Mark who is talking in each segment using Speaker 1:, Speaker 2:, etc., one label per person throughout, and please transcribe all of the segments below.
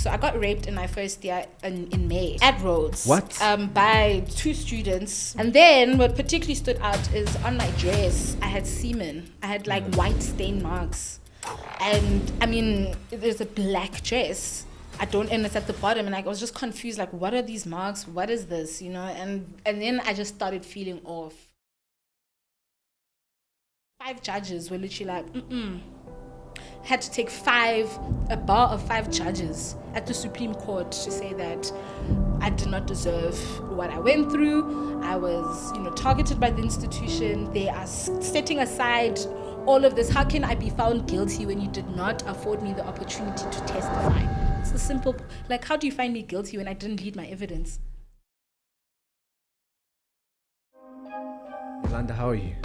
Speaker 1: So I got raped in my first year in May at Rhodes.
Speaker 2: What?
Speaker 1: By 2 students. And then what particularly stood out is on my dress, I had semen. I had like white stain marks. And I mean, there's a black dress. And it's at the bottom, and I was just confused, like, what are these marks? What is this, you know? And then I just started feeling off. 5 judges were literally like, had to take a bar of 5 judges at the Supreme Court to say that I did not deserve what I went through. I was, targeted by the institution. They are setting aside all of this. How can I be found guilty when you did not afford me the opportunity to testify? It's the simple, like, how do you find me guilty when I didn't lead my evidence?
Speaker 2: Yolanda, how are you?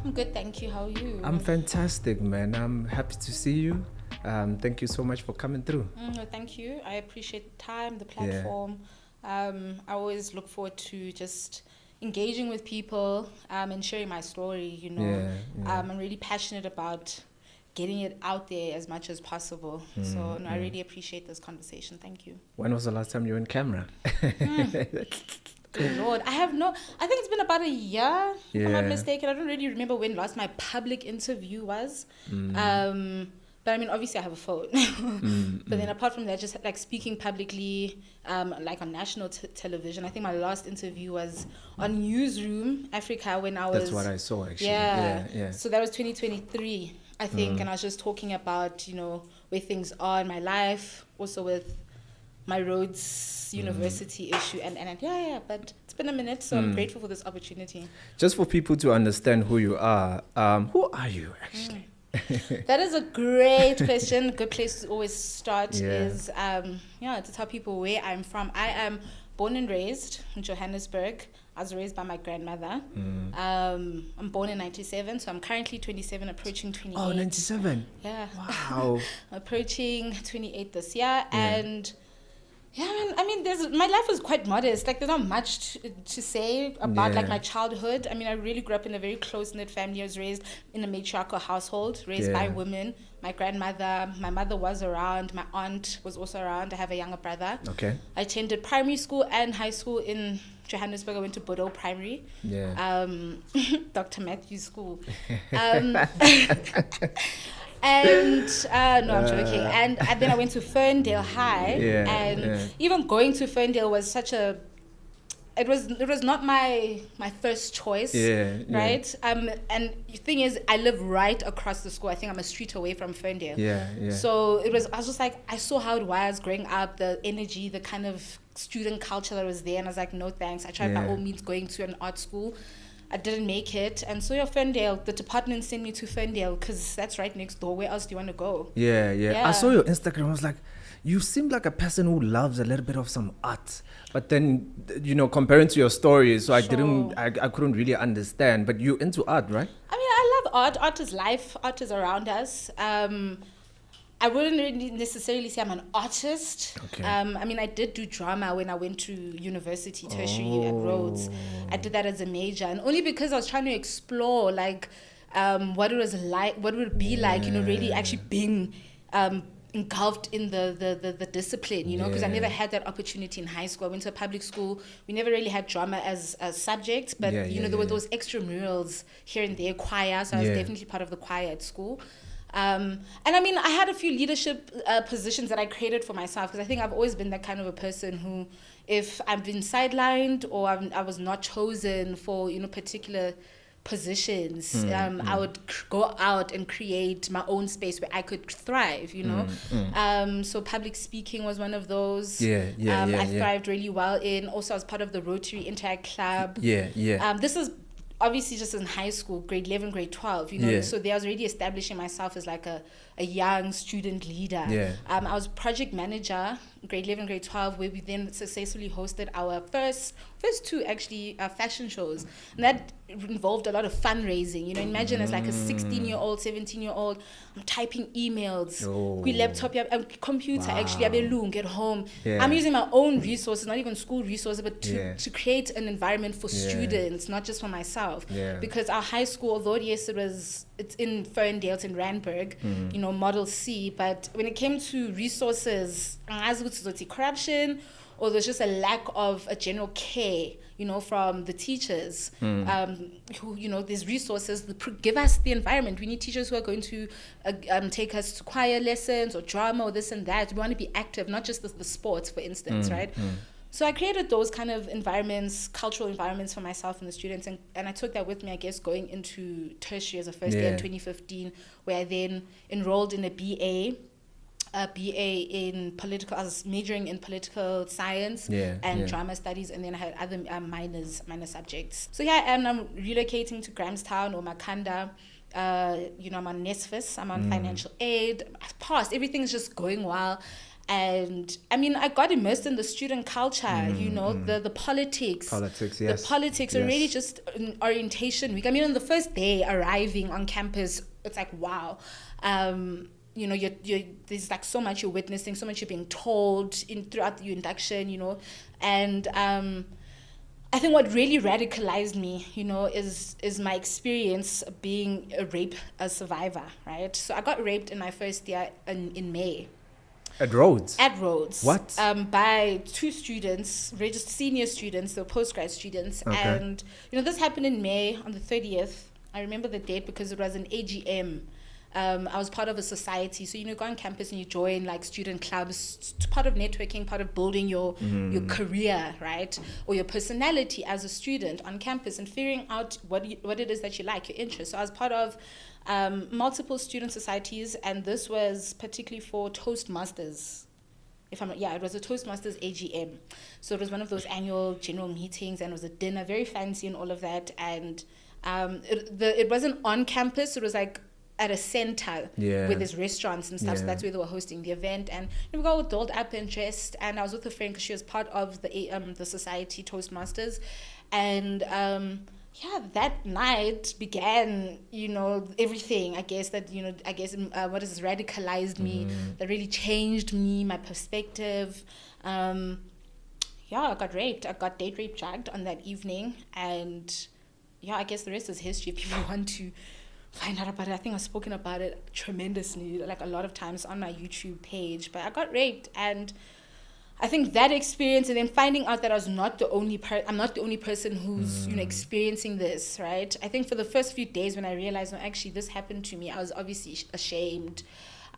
Speaker 1: I'm good, thank you. How are you?
Speaker 2: I'm fantastic, man. I'm happy to see you. Thank you so much for coming through.
Speaker 1: No, thank you. I appreciate the time, the platform. I always look forward to just engaging with people and sharing my story, I'm really passionate about getting it out there as much as possible. I really appreciate this conversation. Thank you.
Speaker 2: When was the last time you were in camera?
Speaker 1: Good Lord. I think it's been about a year, if I'm not mistaken. I don't really remember when last my public interview was. But I mean, obviously I have a phone. But then apart from that, just like speaking publicly, like on national television. I think my last interview was on Newsroom Africa when I was...
Speaker 2: That's what I saw, actually.
Speaker 1: Yeah. So that was 2023, I think. And I was just talking about, where things are in my life, also with my Rhodes University issue. And but it's been a minute, so I'm grateful for this opportunity.
Speaker 2: Just for people to understand who you are, who are you, actually?
Speaker 1: That is a great question. Good place to always start is to tell people where I'm from. I am born and raised in Johannesburg. I was raised by my grandmother. I'm born in 97, so I'm currently 27, approaching 28.
Speaker 2: Oh, 97?
Speaker 1: Yeah.
Speaker 2: Wow.
Speaker 1: Approaching 28 this year. And I mean, my life was quite modest. Like, there's not much to say about like my childhood. I mean, I really grew up in a very close-knit family. I was raised in a matriarchal household, raised by women. My grandmother, my mother was around. My aunt was also around. I have a younger brother. Okay. I attended primary school and high school in Johannesburg. I went to Bodo Primary. Dr. Matthew's school. And no, I'm joking. And then I went to Ferndale High, even going to Ferndale was such a. It was not my first choice, right? And the thing is, I live right across the school. I think I'm a street away from Ferndale. So I was just like, I saw how it was growing up, the energy, the kind of student culture that was there, and I was like, no thanks. I tried by all means going to an art school. I didn't make it, and so Ferndale, the department sent me to Ferndale because that's right next door. Where else do you want to go?
Speaker 2: I saw your Instagram. I was like, you seem like a person who loves a little bit of some art, but then comparing to your stories, so I couldn't really understand. But you're into art, right? I
Speaker 1: mean, I love art. Art is life. Art is around us. I wouldn't really necessarily say I'm an artist. Okay. I mean, I did do drama when I went to university, tertiary at Rhodes. I did that as a major, and only because I was trying to explore like what it was like, what would it be like, really actually being engulfed in the discipline, because I never had that opportunity in high school. I went to a public school. We never really had drama as a subject, but there were those extramurals here and there, choir. So I was definitely part of the choir at school. And I mean, I had a few leadership positions that I created for myself, because I think I've always been that kind of a person who, if I've been sidelined or I was not chosen for particular positions, I would go out and create my own space where I could thrive, So public speaking was one of those. I thrived really well in. Also, I was part of the Rotary Interact Club. This is obviously just in high school, grade 11, grade 12, so there I was already establishing myself as like a young student leader. I was project manager, grade 11, grade 12, where we then successfully hosted our first 2 actually fashion shows. And that involved a lot of fundraising. Imagine as like a 16-year-old, 17-year-old, I'm typing emails, laptop, computer, actually, at home. I'm using my own resources, not even school resources, but to create an environment for students, not just for myself. Because our high school, although yes, it's in Ferndale, it's in Randburg, Model C. But when it came to resources, as with corruption, or there's just a lack of a general care, from the teachers, who, there's resources, give us the environment. We need teachers who are going to take us to choir lessons or drama or this and that. We want to be active, not just the sports, for instance, right? So I created those kind of environments, cultural environments for myself and the students. And I took that with me, I guess, going into tertiary as a first year in 2015, where I then enrolled in a BA in political. I was majoring in political science and drama studies, and then I had other minor subjects. So I'm relocating to Grahamstown or Makanda. I'm on NSFAS, I'm on financial aid. I passed, everything's just going well. And I got immersed in the student culture, the politics. The politics are really just an orientation week. On the first day arriving on campus, it's like, wow. There's like so much you're witnessing, so much you're being told throughout your induction, and I think what really radicalized me, is my experience being a survivor, right? So I got raped in my first year in May.
Speaker 2: At Rhodes?
Speaker 1: At Rhodes.
Speaker 2: What?
Speaker 1: By two students, registered senior students, so postgrad students. Okay. And, this happened in May on the 30th. I remember the date because it was an AGM. I was part of a society. So, you go on campus and you join like student clubs, part of networking, part of building your career, right? Or your personality as a student on campus and figuring out what it is that you like, your interests. So I was part of multiple student societies, and this was particularly for Toastmasters. It was a Toastmasters AGM. So it was one of those annual general meetings, and it was a dinner, very fancy and all of that. And it wasn't on campus. It was like at a center where there's restaurants and stuff. So that's where they were hosting the event. And we got all dolled up and dressed. And I was with a friend because she was part of the society Toastmasters. And that night began, everything, I guess, that, what has radicalized me, that really changed me, my perspective. I got raped. I got date rape dragged on that evening. And I guess the rest is history. People want to find out about it. I think I've spoken about it tremendously, like a lot of times on my YouTube page. But I got raped, and I think that experience, and then finding out that I'm not the only person who's experiencing this, right? I think for the first few days when I realized, no, actually this happened to me, I was obviously ashamed.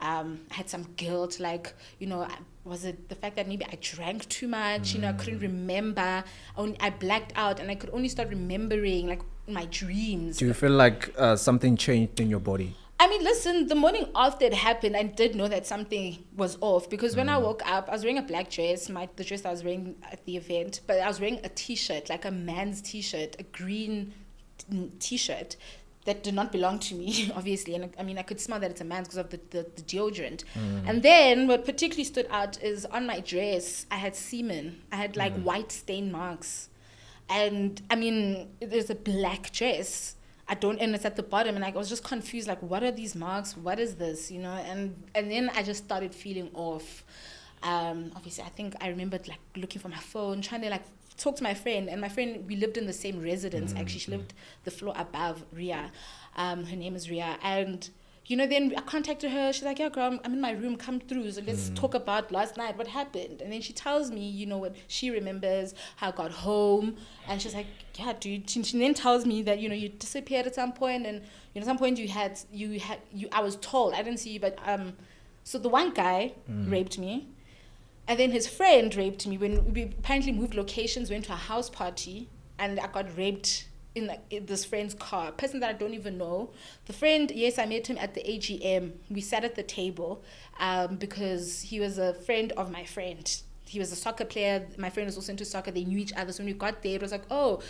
Speaker 1: I had some guilt, like, was it the fact that maybe I drank too much? I couldn't remember. I blacked out, and I could only start remembering like my dreams. Do
Speaker 2: you feel like something changed in your body?
Speaker 1: Listen, the morning after it happened, I did know that something was off, because when I woke up, I was wearing a black dress, the dress I was wearing at the event, but I was wearing a t-shirt, like a man's t-shirt, a green t-shirt that did not belong to me, obviously. And I could smell that it's a man's because of the deodorant. And then what particularly stood out is on my dress, I had semen. I had like white stain marks. And there's a black dress. And it's at the bottom, and I was just confused, like, what are these marks? What is this? And then I just started feeling off. Obviously, I think I remembered like looking for my phone, trying to like talk to my friend. And my friend, we lived in the same residence. Actually, she lived the floor above Ria. Her name is Ria. And then I contacted her. She's like, yeah, girl, I'm in my room. Come through. So let's talk about last night. What happened? And then she tells me, what she remembers, how I got home. And she's like, yeah, dude. She then tells me that, you disappeared at some point. And, at some point I was told, I didn't see you, but, so the one guy raped me. And then his friend raped me when we apparently moved locations, went to a house party, and I got raped in this friend's car, a person that I don't even know. The friend, yes, I met him at the AGM. We sat at the table because he was a friend of my friend. He was a soccer player. My friend was also into soccer. They knew each other. So when we got there, it was like, oh,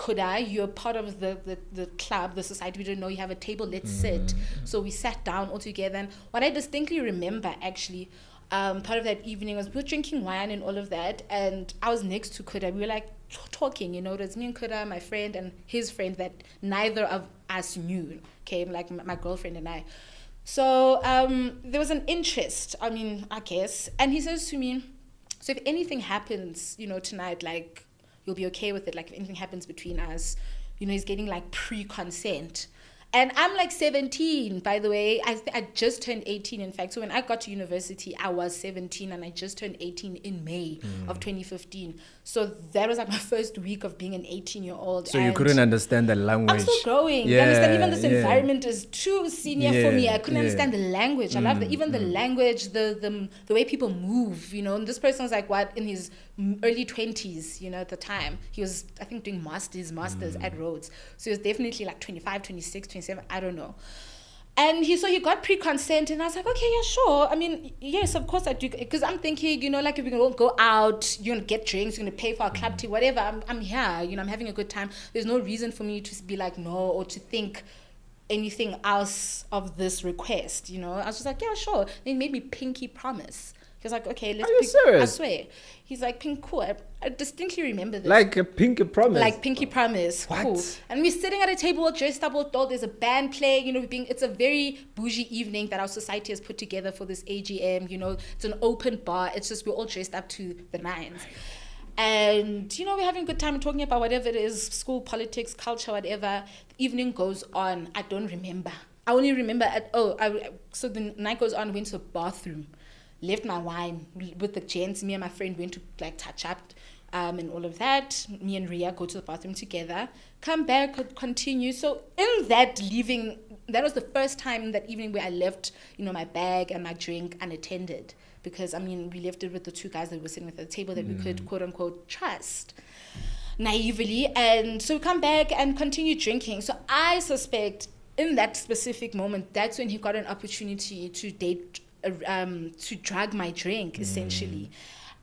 Speaker 1: you're part of the club, the society. We didn't know you have a table. Let's sit. So we sat down all together. And what I distinctly remember, actually, part of that evening was we were drinking wine and all of that. And I was next to Kuda. We were like, talking, it was me and Kuda, my friend, and his friend that neither of us knew, like my girlfriend and I. So there was an interest, I guess. And he says to me, so if anything happens, tonight, like, you'll be okay with it. Like, if anything happens between us, he's getting like pre-consent. And I'm like 17, by the way. I just turned 18, in fact. So when I got to university, I was 17 and I just turned 18 in May of 2015. So that was like my first week of being an 18-year-old.
Speaker 2: So you couldn't understand the language.
Speaker 1: I'm still growing. You understand? Even this environment is too senior for me. I couldn't understand the language. I love even the language, the way people move, you know. And this person was like, in his early 20s, you know, at the time. He was, I think, doing masters at Rhodes. So he was definitely like 25, 26, 27, I don't know. And he got pre-consent, and I was like, okay, yeah, sure. I mean, yes, of course I do. Because I'm thinking, you know, like if we're going to go out, you're going to get drinks, you're going to pay for our club tea, whatever. I'm here, you know, I'm having a good time. There's no reason for me to be like, no, or to think anything else of this request, you know. I was just like, yeah, sure. Then he made me pinky promise. He was like, okay, let's...
Speaker 2: Are you serious?
Speaker 1: I swear. He's like, pink, cool. I distinctly remember this.
Speaker 2: Like a pinky promise?
Speaker 1: Like pinky promise.
Speaker 2: What?
Speaker 1: Cool. And we're sitting at a table all dressed up, all doll. There's a band playing, you know, it's a very bougie evening that our society has put together for this AGM, you know. It's an open bar. It's just we're all dressed up to the nines. And, you know, we're having a good time talking about whatever it is, school, politics, culture, whatever. The evening goes on. I don't remember. I only remember so the night goes on, went to the bathroom. Left my wine with the gents. Me and my friend went to like touch up and all of that. Me and Ria go to the bathroom together. Come back, continue. So in that leaving, that was the first time that evening where I left, you know, my bag and my drink unattended. Because, I mean, we left it with the two guys that were sitting at the table that we could, quote unquote, trust naively. And so we come back and continue drinking. So I suspect in that specific moment, that's when he got an opportunity to date to drug my drink, essentially.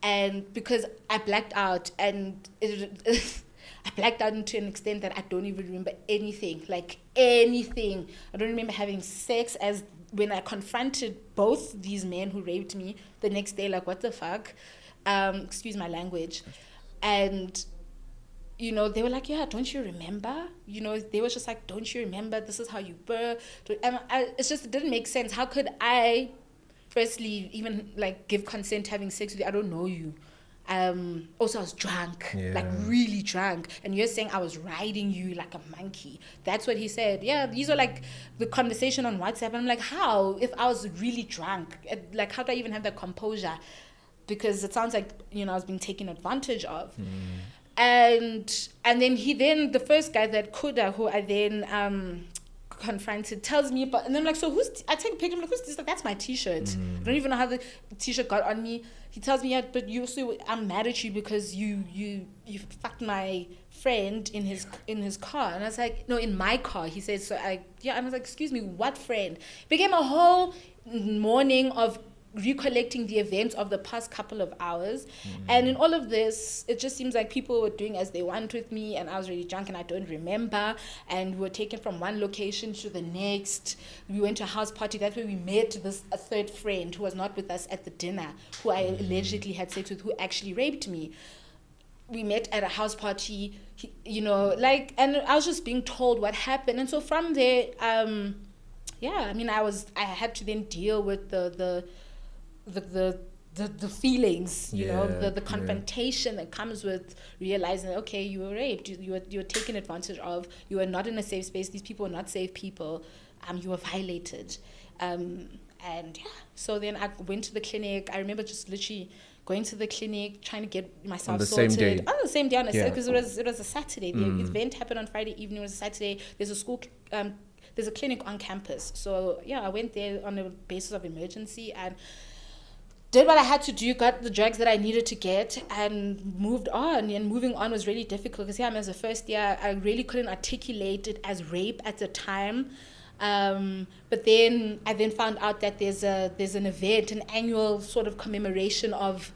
Speaker 1: And because I blacked out, and I blacked out to an extent that I don't even remember anything. Like anything. I don't remember having sex, as when I confronted both these men who raped me the next day, like, what the fuck? Excuse my language. And, you know, they were like, yeah, don't you remember? You know, they were just like, don't you remember? This is how you were. And it didn't make sense. How could I... Firstly, even like give consent to having sex with you, I don't know you. Also, I was drunk, like really drunk. And you're saying I was riding you like a monkey. That's what he said. Yeah, these are like the conversation on WhatsApp. And I'm like, how? If I was really drunk, like how do I even have that composure? Because it sounds like, you know, I was being taken advantage of. And then the first guy that Kuda, who I then... confronted, tells me about, and then I'm like, so I take a picture, I'm like, who's this? Like, that's my t-shirt. I don't even know how the t-shirt got on me. He tells me, yeah, but I'm mad at you because you fucked my friend in his car. And I was like, no, in my car. He said, I was like, excuse me, what friend? It became a whole morning of recollecting the events of the past couple of hours. And in all of this, it just seems like people were doing as they want with me, and I was really drunk and I don't remember. And we were taken from one location to the next. We went to a house party. That's where we met a third friend who was not with us at the dinner, who I allegedly had sex with, who actually raped me. We met at a house party, you know, like, and I was just being told what happened. And so from there, I mean, I had to then deal with the feelings, you know, the confrontation that comes with realizing, okay, you were raped, you were taken advantage of, you were not in a safe space, these people were not safe people, you were violated. So then I went to the clinic. I remember just literally going to the clinic, trying to get myself sorted. On the same day, because it was a Saturday. The event happened on Friday evening, it was a Saturday. There's a school, there's a clinic on campus. So I went there on a basis of emergency and did what I had to do, got the drugs that I needed to get, and moved on. And moving on was really difficult because as a first year, I really couldn't articulate it as rape at the time. But then I found out that there's an event, an annual sort of commemoration of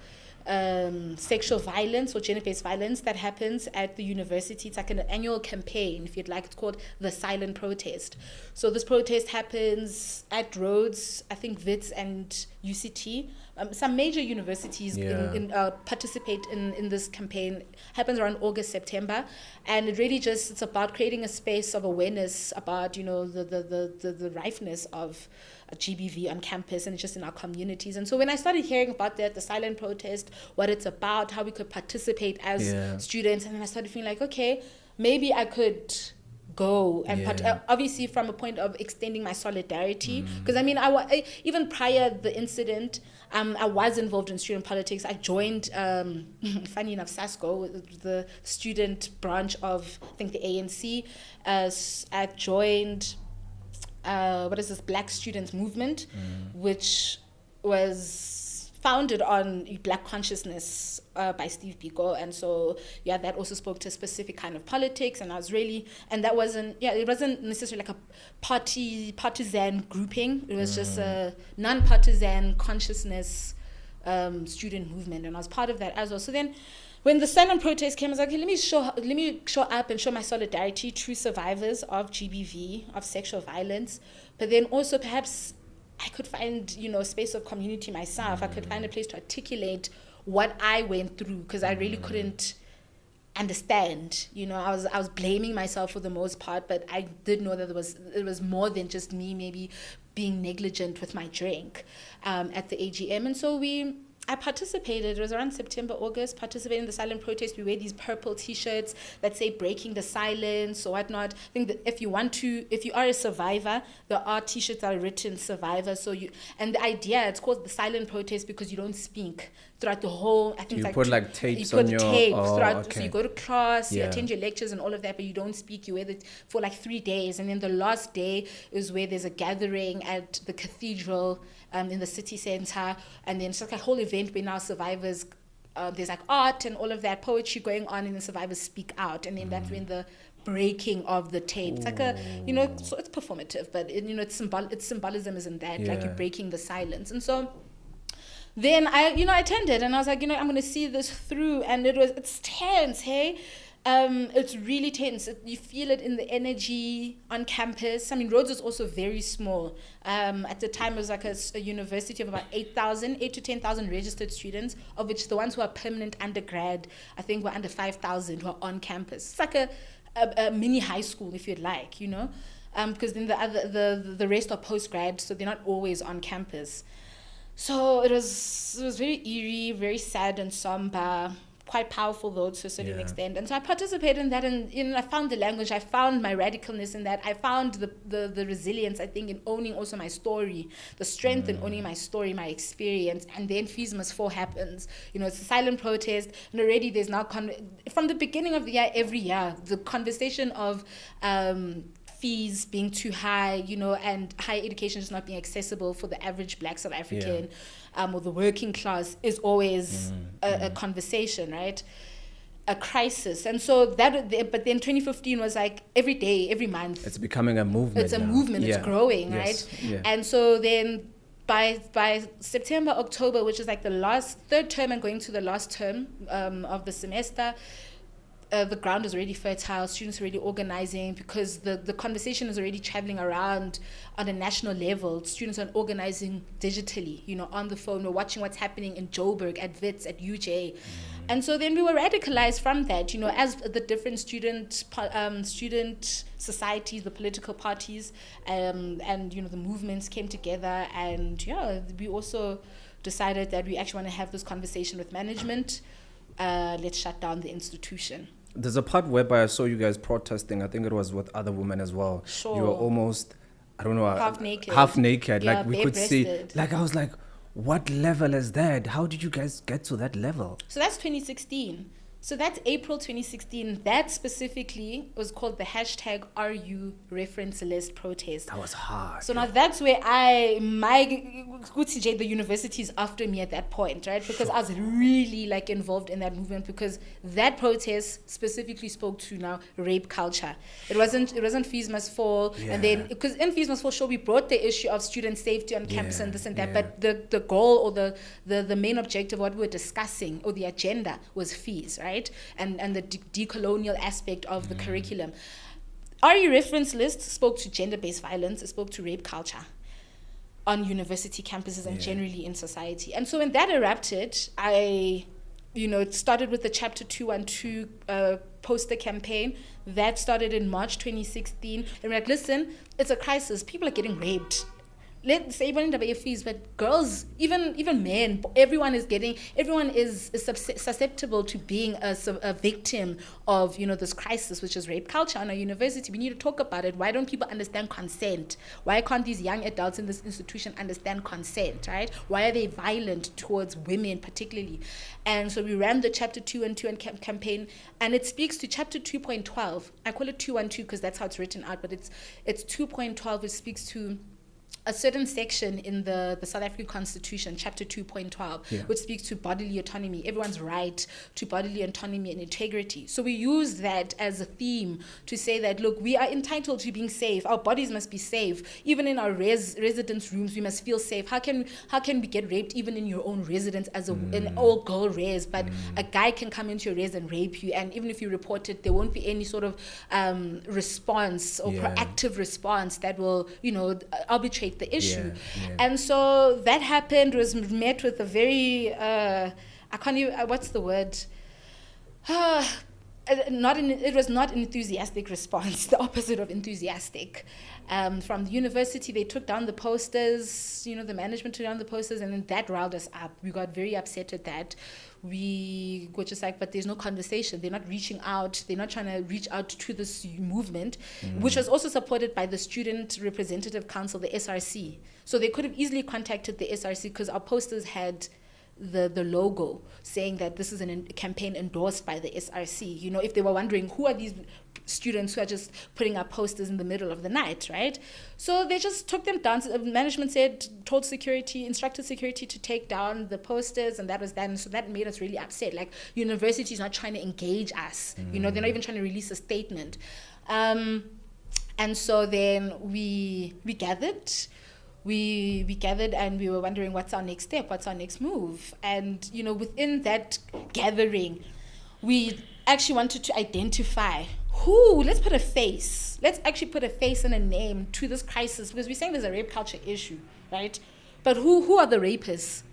Speaker 1: sexual violence or gender-based violence that happens at the university. It's like an annual campaign, if you'd like. It's called the Silent Protest. So this protest happens at Rhodes, I think Wits and UCT. Some major universities participate in this campaign. It happens around August, September, and it really it's about creating a space of awareness about, you know, the rifeness of GBV on campus and just in our communities. And so when I started hearing about that, the silent protest, what it's about, how we could participate as students, and then I started feeling like, okay, maybe I could go and obviously from a point of extending my solidarity, because I mean even prior the incident, I was involved in student politics. I joined funny enough SASCO, the student branch of I think the ANC. I joined Black Students Movement, which was founded on Black consciousness by Steve Biko, and so that also spoke to a specific kind of politics, and it wasn't necessarily like a partisan grouping. It was just a non-partisan consciousness student movement, and I was part of that as well. So then when the silent protest came, I was like, okay, let me show up and show my solidarity to survivors of GBV, of sexual violence, but then also perhaps I could find, a space of community myself. I could find a place to articulate what I went through, because I really couldn't understand. I was blaming myself for the most part, but I did know that it was more than just me maybe being negligent with my drink at the AGM. And so I participated. It was around September, August, participated in the silent protest. We wear these purple T-shirts that say breaking the silence or whatnot. I think that if you are a survivor, there are T-shirts that are written survivor. And the idea, it's called the silent protest because you don't speak throughout the whole, I think
Speaker 2: you put like tapes
Speaker 1: you
Speaker 2: on
Speaker 1: put
Speaker 2: your...
Speaker 1: tapes throughout,
Speaker 2: okay.
Speaker 1: So you go to class, you attend your lectures and all of that, but you don't speak. You wear it for like 3 days. And then the last day is where there's a gathering at the cathedral in the city center, and then it's like a whole event where now survivors, there's like art and all of that, poetry going on, and the survivors speak out, and then that's when the breaking of the tape. It's like so it's performative, but its symbolism is in that, like you're breaking the silence. And so then I attended, and I was like, I'm going to see this through, and it's tense, hey? It's really tense. You feel it in the energy on campus. I mean, Rhodes is also very small. At the time, it was like a university of about 8 to 10,000 registered students, of which the ones who are permanent undergrad, I think, were under 5,000 who are on campus. It's like a mini high school, if you'd like, because then the rest are postgrad, so they're not always on campus. So it was very eerie, very sad and somber. Quite powerful though to a certain extent, and so I participated in that, and I found the language, I found my radicalness in that, I found the resilience, I think, in owning also my story, the strength in owning my story, my experience. And then Fees Must Fall happens. It's a silent protest, and already there's now from the beginning of the year, every year, the conversation of fees being too high, and higher education just not being accessible for the average Black South African, or the working class, is always a conversation, right? A crisis. And so but then 2015 was like every day, every month.
Speaker 2: It's becoming a movement.
Speaker 1: It's a movement. It's growing, right? Yeah. And so then by September, October, which is like the third term and going to the last term of the semester, the ground is already fertile, students are already organizing, because the conversation is already traveling around on a national level. Students are organizing digitally, on the phone. We're watching what's happening in Joburg, at WITS, at UJ. And so then we were radicalized from that, as the different student societies, the political parties, and the movements came together. And we also decided that we actually want to have this conversation with management. Let's shut down the institution.
Speaker 2: There's a part whereby I saw you guys protesting. I think it was with other women as well.
Speaker 1: Sure.
Speaker 2: You were almost, I don't know,
Speaker 1: half naked.
Speaker 2: Like we could see. Like I was like, what level is that? How did you guys get to that level?
Speaker 1: So that's 2016. So that's April 2016. That specifically was called the hashtag RU reference list protest.
Speaker 2: That was hard.
Speaker 1: So now that's where the university is after me at that point, right? Because I was really involved in that movement, because that protest specifically spoke to now rape culture. It wasn't Fees Must Fall. And then, because in Fees Must Fall, sure, we brought the issue of student safety on campus and this and that, but the goal or the main objective, what we were discussing, or the agenda, was fees, right? And the decolonial aspect of the curriculum. RE reference list spoke to gender-based violence. It spoke to rape culture on university campuses and generally in society. And so when that erupted, it started with the Chapter 212 poster campaign. That started in March 2016. And we're like, listen, it's a crisis. People are getting raped. let's say even in fees, but girls, even men, everyone is susceptible to being a victim of this crisis, which is rape culture in our university. We need to talk about it. Why don't people understand consent? Why can't these young adults in this institution understand consent, right? Why are they violent towards women particularly? And so we ran the chapter 2 and 2 campaign, and it speaks to chapter 2.12. I call it 212 because that's how it's written out, but it's 2.12. It speaks to a certain section in the South African Constitution, chapter 2.12, which speaks to bodily autonomy, everyone's right to bodily autonomy and integrity. So we use that as a theme to say that, look, we are entitled to being safe. Our bodies must be safe. Even in our residence rooms, we must feel safe. How can we get raped even in your own residence as an all-girl res, but a guy can come into your res and rape you, and even if you report it, there won't be any sort of response or proactive response that will, arbitrate the issue. And so that happened, was met with a very I can't even what's the word it was not an enthusiastic response, the opposite of enthusiastic. From the university, they took down the posters, the management took down the posters, and then that riled us up. We got very upset at that. We were just like, but there's no conversation. They're not reaching out. They're not trying to reach out to this movement, which was also supported by the Student Representative Council, the SRC. So they could have easily contacted the SRC because our posters had the logo saying that this is a campaign endorsed by the SRC. If they were wondering who are these students who are just putting up posters in the middle of the night, right? So they just took them down. Management instructed security to take down the posters, and that was that. And so that made us really upset. Like, university is not trying to engage us. They're not even trying to release a statement. And so then we gathered. We gathered and we were wondering, what's our next step? What's our next move? And, within that gathering, we actually wanted to identify let's put a face. Let's actually put a face and a name to this crisis, because we're saying there's a rape culture issue, right? But who are the rapists?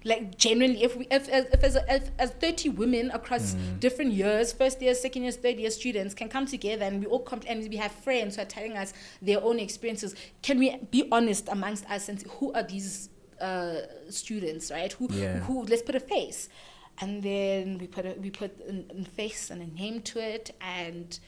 Speaker 1: Like, generally, if as 30 women across different years, first year, second year, third year students can come together and we all and we have friends who are telling us their own experiences, can we be honest amongst us and say, who are these students, right? Who? Let's put a face. And then we put a face and a name to it, and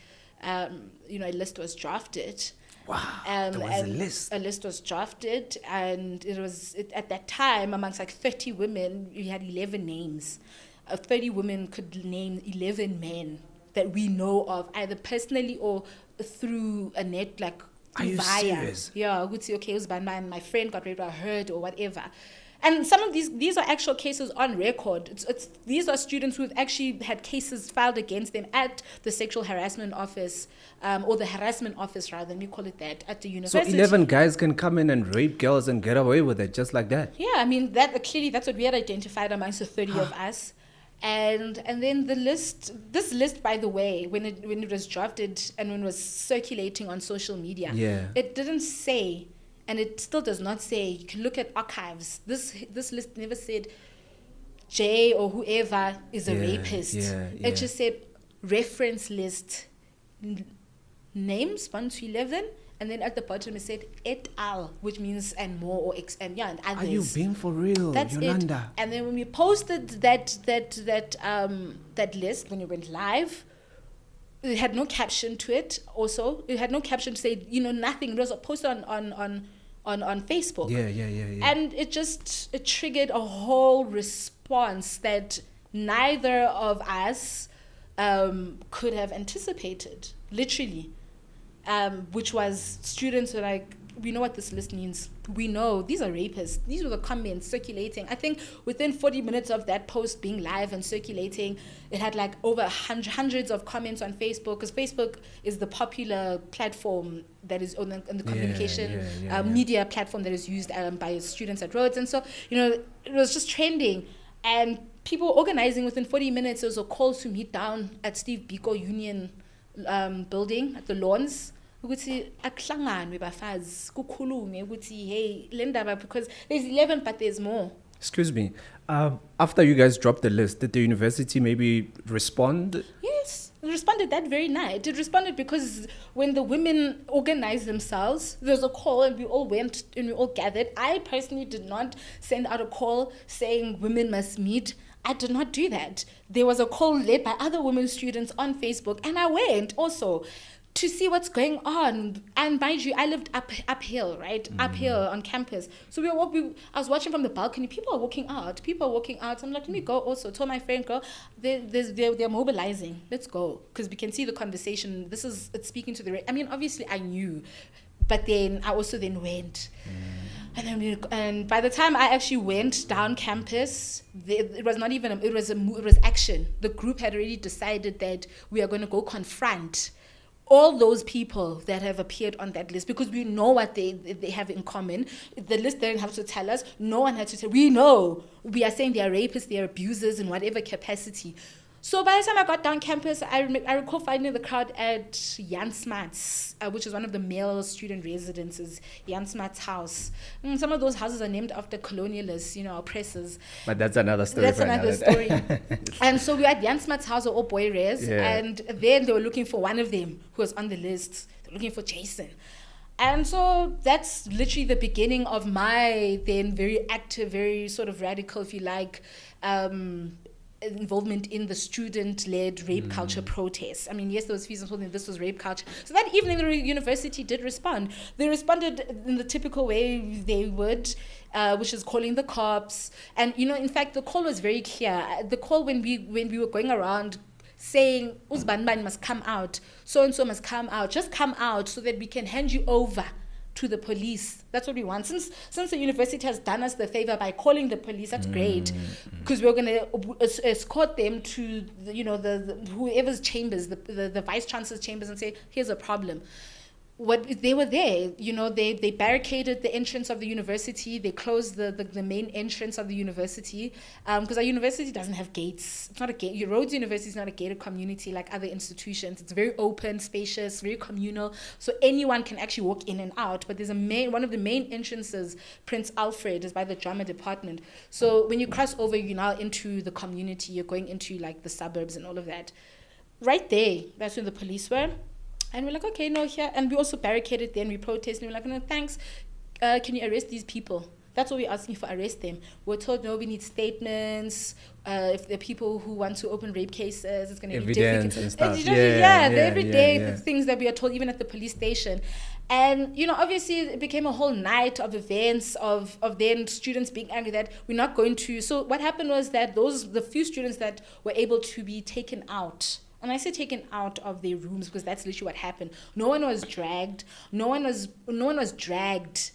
Speaker 1: a list was drafted.
Speaker 2: Wow, there was a list.
Speaker 1: A list was drafted, and it was at that time, amongst like 30 women, we had 11 names. 30 women could name 11 men that we know of, either personally or through a net, like
Speaker 2: are you serious?
Speaker 1: Yeah, I would say, okay, it was my friend got raped, or I heard, or whatever. And some of these are actual cases on record. These are students who've actually had cases filed against them at the sexual harassment office, or the harassment office rather, let me call it that, at the university.
Speaker 2: So 11 guys can come in and rape girls and get away with it just like that?
Speaker 1: Yeah, I mean, clearly that's what we had identified amongst the 30 of us. And then this list, by the way, when it was drafted and when it was circulating on social media, it didn't say, and it still does not say, you can look at archives. This list never said Jay or whoever is a rapist. It just said reference list, names 1 to 11, and then at the bottom it said et al, which means and more, and others.
Speaker 2: Are you being for real,
Speaker 1: That's
Speaker 2: Yolanda?
Speaker 1: It. And then when we posted that list, when it went live, it had no caption to it. Also, it had no caption to say, nothing. It was posted on Facebook.
Speaker 2: Yeah.
Speaker 1: And it triggered a whole response that neither of us could have anticipated, literally. Which was, students were like, we know what this list means. We know these are rapists. These were the comments circulating. I think within 40 minutes of that post being live and circulating, it had like over hundreds of comments on Facebook, because Facebook is the popular platform that is on the communication media platform that is used by students at Rhodes. And so, it was just trending. And people organizing within 40 minutes. There was a call to meet down at Steve Biko Union building at the lawns. Ukuthi akuhlangane bafazi kukhulume ukuthi hey le ndaba, because there's 11 but there's more.
Speaker 2: Excuse me, after you guys dropped the list, did the university maybe respond?
Speaker 1: Yes, responded that very night. It responded because when the women organized themselves, there was a call and we all went and we all gathered. I personally did not send out a call saying women must meet. I did not do that. There was a call led by other women students on Facebook, and I went also to see what's going on. And mind you, I lived uphill, right? Uphill on campus. So I was watching from the balcony. People are walking out. So I'm like, let me go also. Told my friend, girl, they're mobilizing. Let's go. Because we can see the conversation. It's speaking to the... I mean, obviously I knew. But then I also then went. And by the time I actually went down campus, it was not even... It was action. The group had already decided that we are going to go confront all those people that have appeared on that list, because we know what they have in common. The list didn't have to tell us. No one had to tell. We know. We are saying they are rapists, they are abusers in whatever capacity. So by the time I got down campus, I recall finding the crowd at Jan Smart's, which is one of the male student residences, Jan Smart's house. Some of those houses are named after colonialists, oppressors.
Speaker 2: But that's another story.
Speaker 1: And so we were at Jan Smart's house, or boy res, and then they were looking for one of them who was on the list. They were looking for Jason. And so that's literally the beginning of my then very active, very sort of radical, if you like, involvement in the student-led rape culture protests. I mean, yes, there was fees and this was rape culture. So that evening, the university did respond. They responded in the typical way they would, which is calling the cops. And, in fact, the call was very clear. The call when we were going around saying, Uzbanban must come out, so-and-so must come out, just come out so that we can hand you over to the police. That's what we want. Since the university has done us the favor by calling the police, that's great, because we're going to escort them to the whoever's chambers, the vice chancellor's chambers, and say, here's a problem. They were there, they barricaded the entrance of the university. They closed the main entrance of the university, because our university doesn't have gates. It's not a gate. Rhodes University is not a gated community like other institutions. It's very open, spacious, very communal. So anyone can actually walk in and out. But there's one of the main entrances, Prince Alfred, is by the drama department. So when you cross over, you're now into the community. You're going into like the suburbs and all of that. Right there, that's where the police were. And we're like, okay, no, here. And we also barricaded then. We protested. And we're like, no, thanks. Can you arrest these people? That's what we're asking for, arrest them. We're told, no, we need statements. If there are people who want to open rape cases, it's going to be difficult. And stuff. The everyday things that we are told, even at the police station. And, obviously it became a whole night of events of then students being angry that we're not going to. So what happened was that the few students that were able to be taken out, and I say taken out of their rooms because that's literally what happened. No one was dragged. No one was dragged.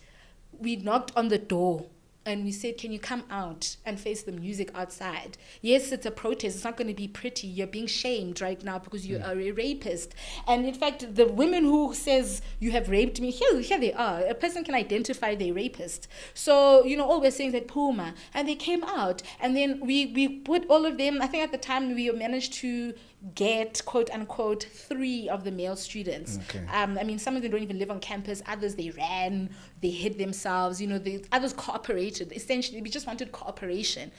Speaker 1: We knocked on the door and we said, can you come out and face the music outside? Yes, it's a protest. It's not going to be pretty. You're being shamed right now because you are a rapist. And in fact, the women who says you have raped me, here they are. A person can identify their rapist. So, all we're saying is that Puma. And they came out. And then we put all of them, I think at the time we managed to get, quote unquote, 3 of the male students. Okay. I mean, some of them don't even live on campus. Others, they ran, they hid themselves. The others cooperated. Essentially, we just wanted cooperation.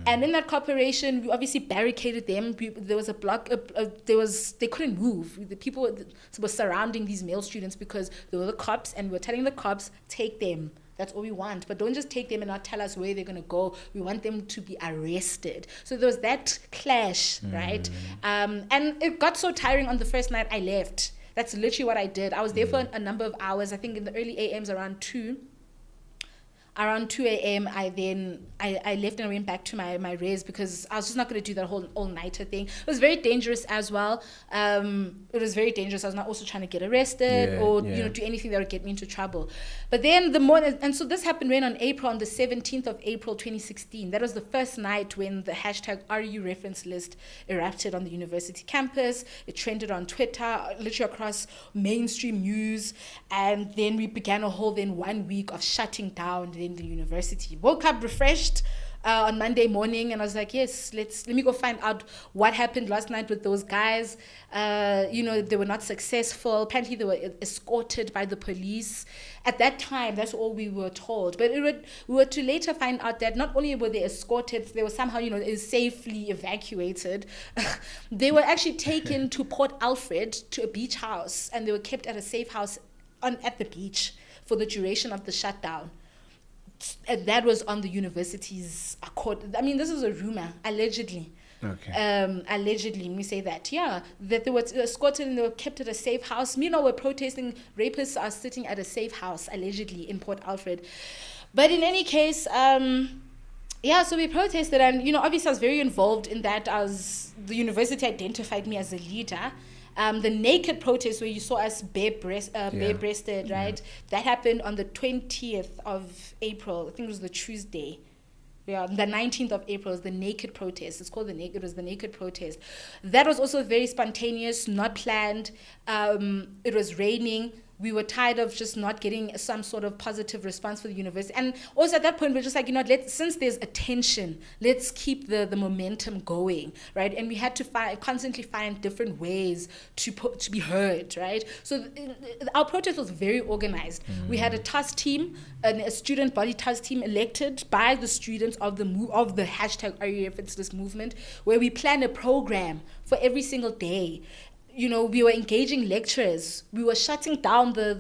Speaker 1: And in that cooperation, we obviously barricaded them. There was a block. They couldn't move. The people were surrounding these male students because there were the cops, and we were telling the cops, take them. That's all we want. But don't just take them and not tell us where they're going to go. We want them to be arrested. So there was that clash, right? And it got so tiring on the first night I left. That's literally what I did. I was there for a number of hours. I think in the early AMs around 2 a.m. I left and I went back to my res because I was just not going to do that whole all-nighter thing. It was very dangerous as well. It was very dangerous. I was not also trying to get arrested or do anything that would get me into trouble. But then and so this happened on the 17th of April 2016. That was the first night when the hashtag RU reference list erupted on the university campus. It trended on Twitter, literally across mainstream news. And then we began a whole 1 week of shutting down in the university. Woke up refreshed, on Monday morning, and I was like, yes, let me go find out what happened last night with those guys. They were not successful. Apparently they were escorted by the police. At that time, that's all we were told. But we were to later find out that not only were they escorted, they were somehow, safely evacuated. They were actually taken to Port Alfred, to a beach house, and they were kept at a safe house at the beach for the duration of the shutdown. And that was on the university's accord. I mean, this is a rumor, allegedly.
Speaker 2: Okay.
Speaker 1: Allegedly, let me say that. Yeah, that they were escorted and they were kept at a safe house. Meanwhile, we're protesting. Rapists are sitting at a safe house, allegedly, in Port Alfred. But in any case, so we protested, and obviously I was very involved in that. The university identified me as a leader. The naked protest where you saw us bare-breasted, right? Yeah. That happened on the 20th of April. I think it was the Tuesday. Yeah, the 19th of April was the naked protest. It's called it was the naked protest. That was also very spontaneous, not planned. It was raining. We were tired of just not getting some sort of positive response for the university. And also at that point, we're just like, since there's attention, let's keep the momentum going, right? And we had to constantly find different ways to be heard, right? So our protest was very organized. Mm-hmm. We had a task team, a student body task team elected by the students of the hashtag #RefitsThis movement, where we planned a program for every single day. We were engaging lecturers. We were shutting down the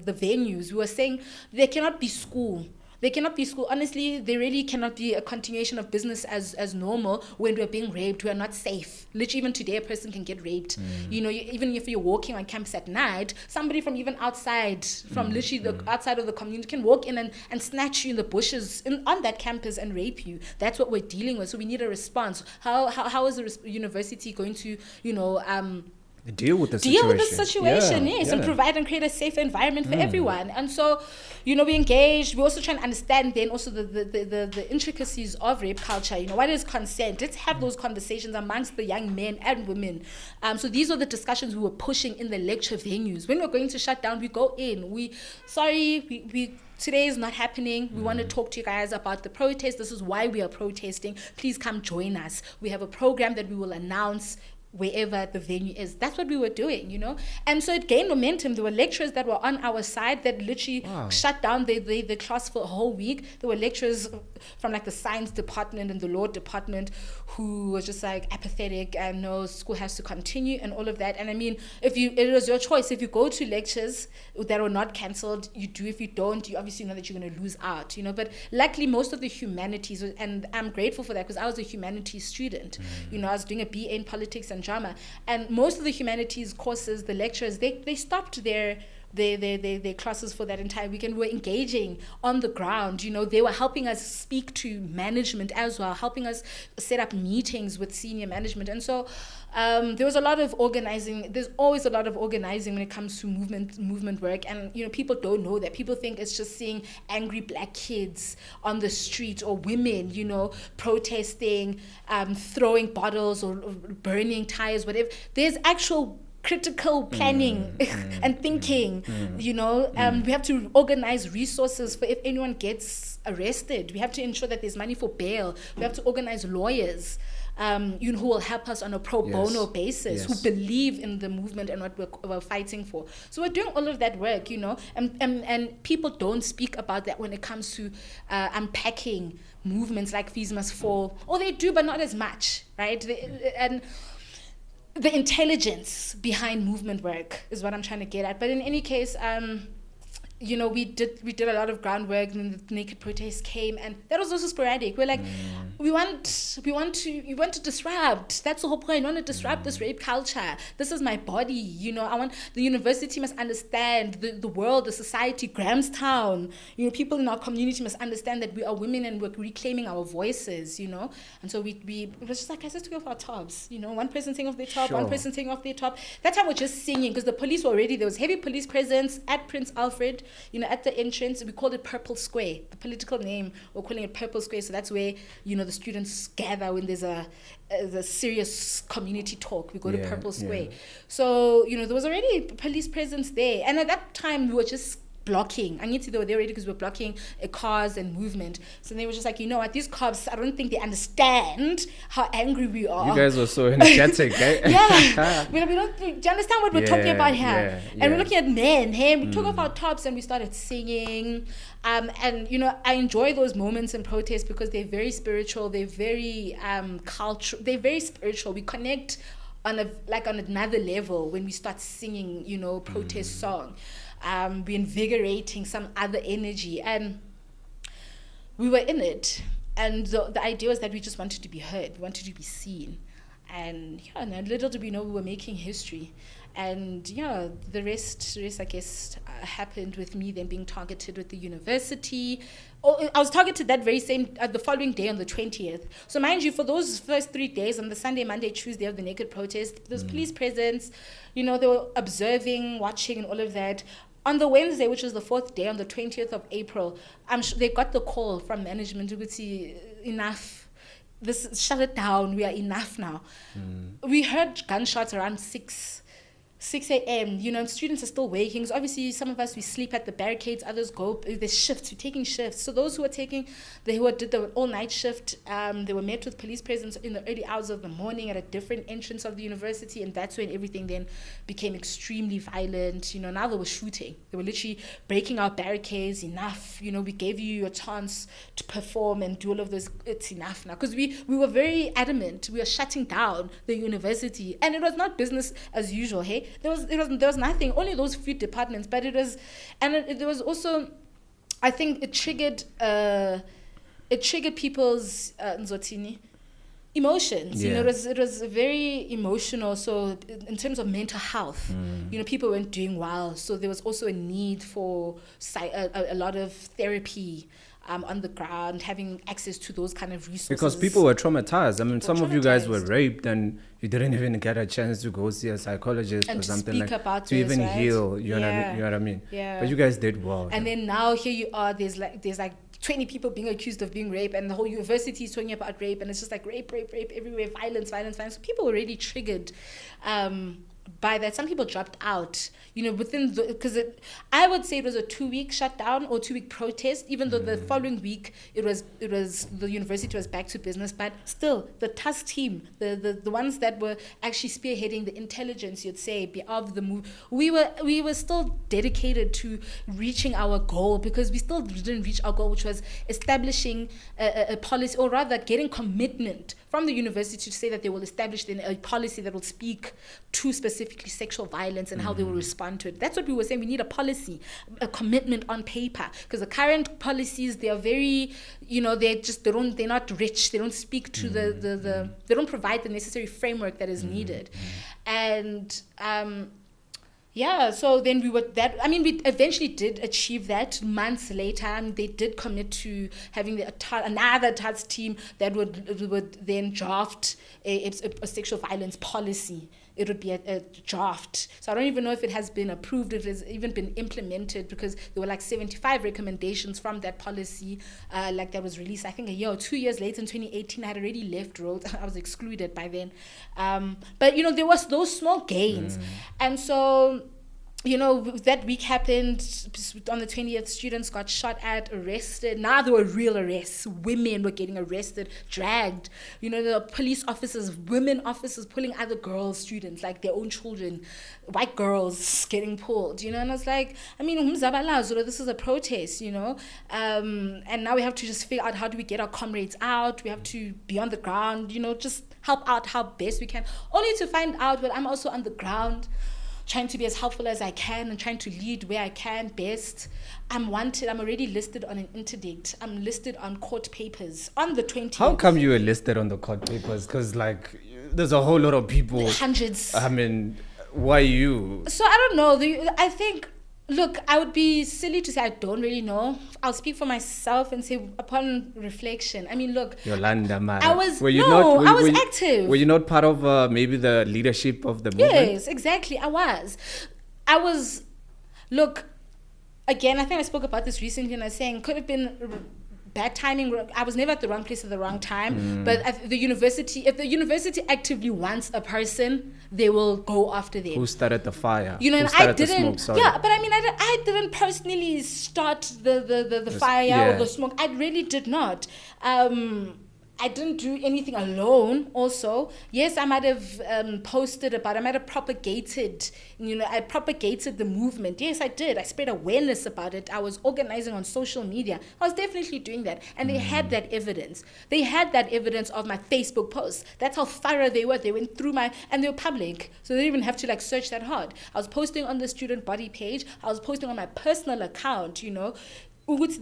Speaker 1: venues. We were saying there cannot be school. They cannot be school. Honestly, they really cannot be a continuation of business as normal when we're being raped. We are not safe. Literally, even today, a person can get raped. Even if you're walking on campus at night, somebody from even outside, literally the outside of the community can walk in and snatch you in the bushes on that campus and rape you. That's what we're dealing with. So we need a response. How is the university going to,
Speaker 2: deal with the situation,
Speaker 1: yes, and provide and create a safe environment for everyone? And so, we engaged. We also try and understand then also the intricacies of rape culture. What is consent? Let's have those conversations amongst the young men and women. So these are the discussions we were pushing in the lecture venues. When we're going to shut down, we go in. We today is not happening. We want to talk to you guys about the protest. This is why we are protesting. Please come join us. We have a program that we will announce wherever the venue is. That's what we were doing, And so it gained momentum. There were lecturers that were on our side that literally shut down the class for a whole week. There were lecturers from the science department and the law department who were just apathetic and no, school has to continue and all of that. And I mean, it was your choice. If you go to lectures that were not cancelled, you do. If you don't, you obviously know that you're going to lose out, But luckily, most of the humanities, and I'm grateful for that because I was a humanities student. I was doing a BA in politics and drama, and most of the humanities courses, the lecturers, they stopped their classes for that entire weekend. We were engaging on the ground. They were helping us speak to management as well, helping us set up meetings with senior management. And so there was a lot of organizing. There's always a lot of organizing when it comes to movement work. And people don't know that. People think it's just seeing angry black kids on the street or women, protesting, throwing bottles or burning tires, whatever. There's actual critical planning and thinking. We have to organize resources for if anyone gets arrested. We have to ensure that there's money for bail. We have to organize lawyers who will help us on a pro bono basis, who believe in the movement and what we're fighting for. So we're doing all of that work, and people don't speak about that when it comes to unpacking movements like Fees Must Fall. Or they do, but not as much, right? And the intelligence behind movement work is what I'm trying to get at. But in any case, we did a lot of groundwork, and the naked protest came, and that was also sporadic. We're like, we want to disrupt. That's the whole point. We want to disrupt this rape culture. This is my body. I want the university must understand the world, the society, Grahamstown. People in our community must understand that we are women and we're reclaiming our voices. And so it was just like, let's go off our tops. One person taking off their top, one person taking off their top. That time we're just singing because the police were already there. Was heavy police presence at Prince Alfred. At the entrance, we called it Purple Square. The political name, we're calling it Purple Square. So that's where, the students gather when there's a serious community talk. We go to Purple Square. So, there was already police presence there. And at that time, we were just blocking. I need to, they were there already because we were blocking cars and movement. So they were just like, you know what, these cops, I don't think they understand how angry we are.
Speaker 2: You guys were so energetic, eh?
Speaker 1: Yeah. Do you understand what we're talking about here? And we're looking at men. Hey, we took off our tops and we started singing. And you know, I enjoy those moments in protest because they're very spiritual. They're very cultural. They're very spiritual. We connect on another level when we start singing, you know, protest song. We're invigorating some other energy, and we were in it. And the idea was that we just wanted to be heard, we wanted to be seen. And yeah, and little did we know we were making history. And yeah, the rest I guess happened with me then being targeted with the university. I was targeted that very same, the following day on the 20th. So mind you, for those first 3 days, on the Sunday, Monday, Tuesday of the naked protest, there was police presence, you know, they were observing, watching and all of that. On the Wednesday, which was the 4th day, on the 20th of April, I'm sure they got the call from management to go see enough. Shut it down, we are enough now. We heard gunshots around 6 a.m. You know, students are still waking. So obviously, some of us, we sleep at the barricades. Others go, there's shifts. We're taking shifts. So those who did the all-night shift, they were met with police presence in the early hours of the morning at a different entrance of the university. And that's when everything then became extremely violent. You know, now they were shooting. They were literally breaking our barricades. Enough. You know, we gave you a chance to perform and do all of this. It's enough now. Because we were very adamant. We were shutting down the university. And it was not business as usual, hey? There was nothing, only those few departments, but it was, and there was also, I think it triggered people's emotions. You know, it was very emotional. So in terms of mental health, you know, people weren't doing well. So there was also a need for a lot of therapy. On the ground, having access to those kind of resources. Because
Speaker 2: people were traumatized. I mean, some of you guys were raped and you didn't even get a chance to go see a psychologist or something like that. To even heal, you know what I mean?
Speaker 1: Yeah.
Speaker 2: But you guys did well.
Speaker 1: And then now here you are, there's like 20 people being accused of being raped, and the whole university is talking about rape, and it's just like rape everywhere, violence. So people were really triggered by that. Some people dropped out, you know, I would say it was a 2-week shutdown or 2-week protest, even though the following week it was the university was back to business. But still, the task team, the ones that were actually spearheading the intelligence, you'd say, of the move, we were still dedicated to reaching our goal, because we still didn't reach our goal, which was establishing a policy, or rather getting commitment from the university to say that they will establish then a policy that will speak to specifically sexual violence and how they will respond to it. That's what we were saying. We need a policy, a commitment on paper, because the current policies, they are very, you know, they're not rich. They don't speak to they don't provide the necessary framework that is needed. And so then we eventually did achieve that months later, and they did commit to having another task team that would then draft a sexual violence policy. It would be a draft. So I don't even know if it has been approved, if it's even been implemented, because there were like 75 recommendations from that policy that was released, I think, a year or 2 years later in 2018. I had already left Rhodes. I was excluded by then. But, you know, there was those small gains. And so, you know, that week happened on the 20th. Students got shot at, arrested. Now there were real arrests. Women were getting arrested, dragged. You know, the police officers, women officers pulling other girls, students, like their own children, white girls getting pulled, you know. And I was like, I mean, this is a protest, you know. And now we have to just figure out, how do we get our comrades out? We have to be on the ground, you know, just help out how best we can. Only to find out, well, I'm also on the ground, trying to be as helpful as I can and trying to lead where I can best. I'm wanted. I'm already listed on an interdict. I'm listed on court papers on the 20th.
Speaker 2: How come you were listed on the court papers? Because, like, there's a whole lot of people.
Speaker 1: Hundreds.
Speaker 2: I mean, why you?
Speaker 1: So I don't know. I think, look, I would be silly to say I don't really know. I'll speak for myself and say, upon reflection, I mean, look,
Speaker 2: Yolanda, man.
Speaker 1: I was active.
Speaker 2: Were you not part of maybe the leadership of the movement?
Speaker 1: Yes, exactly. I was. Look, again, I think I spoke about this recently, and I was saying, could have been bad timing. I was never at the wrong place at the wrong time. But at the university, if the university actively wants a person, they will go after them.
Speaker 2: Who started the fire?
Speaker 1: You know,
Speaker 2: Who
Speaker 1: and
Speaker 2: started
Speaker 1: I didn't.
Speaker 2: the smoke? Sorry.
Speaker 1: Yeah, but I mean, I didn't personally start the fire or the smoke. I really did not. I didn't do anything alone also. Yes, I might have posted about, I might have propagated, I propagated the movement. Yes, I did. I spread awareness about it. I was organizing on social media. I was definitely doing that. And they had that evidence. They had that evidence of my Facebook posts. That's how thorough they were. They went through and they were public. So they didn't even have to search that hard. I was posting on the student body page. I was posting on my personal account,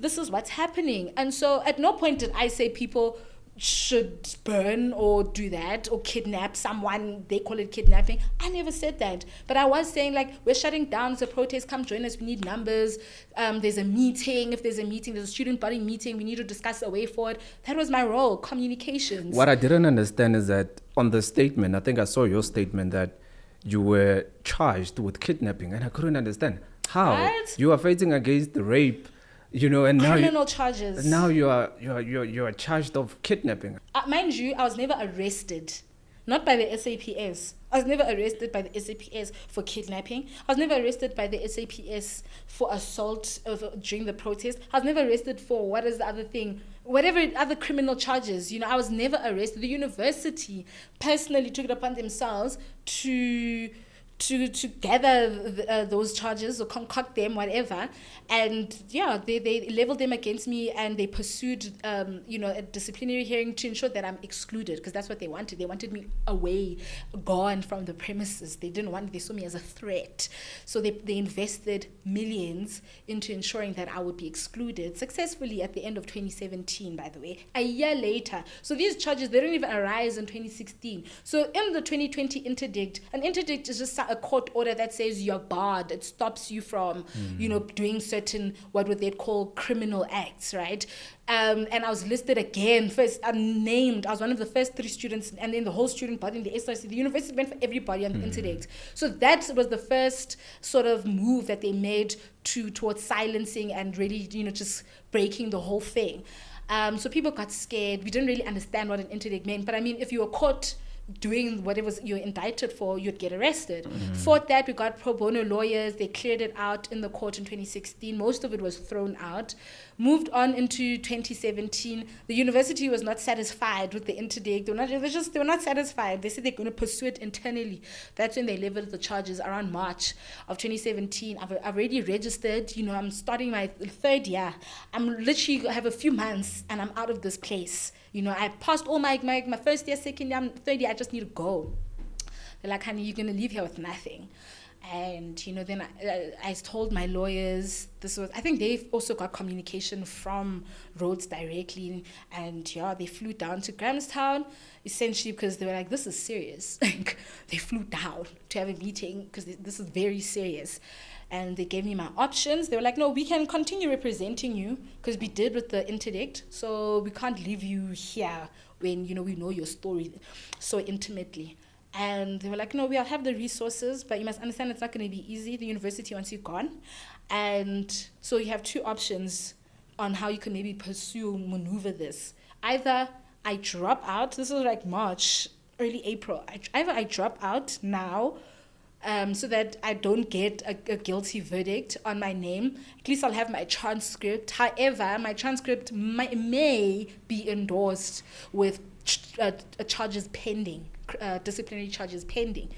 Speaker 1: this is what's happening. And so at no point did I say people should burn or do that or kidnap someone. They call it kidnapping. I never said that. But I was saying, we're shutting down the protest. Come join us. We need numbers. There's a meeting. If there's a meeting, there's a student body meeting. We need to discuss a way forward. That was my role, communications.
Speaker 2: What I didn't understand is that on the statement, I think I saw your statement that you were charged with kidnapping, and I couldn't understand how.
Speaker 1: What?
Speaker 2: You are fighting against the rape. And now
Speaker 1: criminal charges.
Speaker 2: Now you are charged of kidnapping.
Speaker 1: Mind you, I was never arrested, not by the SAPS. I was never arrested by the SAPS for kidnapping. I was never arrested by the SAPS for assault during the protest. I was never arrested for what is the other thing, whatever other criminal charges. I was never arrested. The university personally took it upon themselves to gather those charges or concoct them, whatever, and they leveled them against me, and they pursued a disciplinary hearing to ensure that I'm excluded, because that's what they wanted. They wanted me away, gone from the premises. They saw me as a threat, so they invested millions into ensuring that I would be excluded successfully at the end of 2017, by the way, a year later. So these charges, they don't even arise in 2016. So in the 2020 interdict, an interdict is just a court order that says you're barred. It stops you from, doing certain, what would they call, criminal acts, right? And I was listed again, first unnamed. I was one of the first 3 students, and then the whole student body in the SRC. The university went for everybody on the interdict. So that was the first sort of move that they made towards silencing and really, just breaking the whole thing. So people got scared. We didn't really understand what an interdict meant. But I mean, if you were caught doing whatever you're indicted for, you'd get arrested. Fought that. We got pro bono lawyers. They cleared it out in the court in 2016. Most of it was thrown out. Moved on into 2017. The university was not satisfied with the interdict. They were not satisfied. They said they're going to pursue it internally. That's when they leveled the charges around March of 2017. I've already registered. I'm starting my 3rd year. I'm literally have a few months and I'm out of this place. I passed all my first year, second year, 3rd year. I just need to go. They're like, honey, you're going to leave here with nothing. And, then I told my lawyers, I think they also got communication from Rhodes directly. And, they flew down to Grahamstown, essentially because they were like, this is serious. They flew down to have a meeting because this is very serious. And they gave me my options. They were like, no, we can continue representing you because we did with the interdict. So we can't leave you here when, we know your story so intimately. And they were like, no, we'll have the resources, but you must understand it's not going to be easy. The university wants you gone. And so you have 2 options on how you can maybe maneuver this. Either I drop out. This was like March, early April. Either I drop out now, so that I don't get a guilty verdict on my name. At least I'll have my transcript. However, my transcript may be endorsed with charges pending, disciplinary charges pending.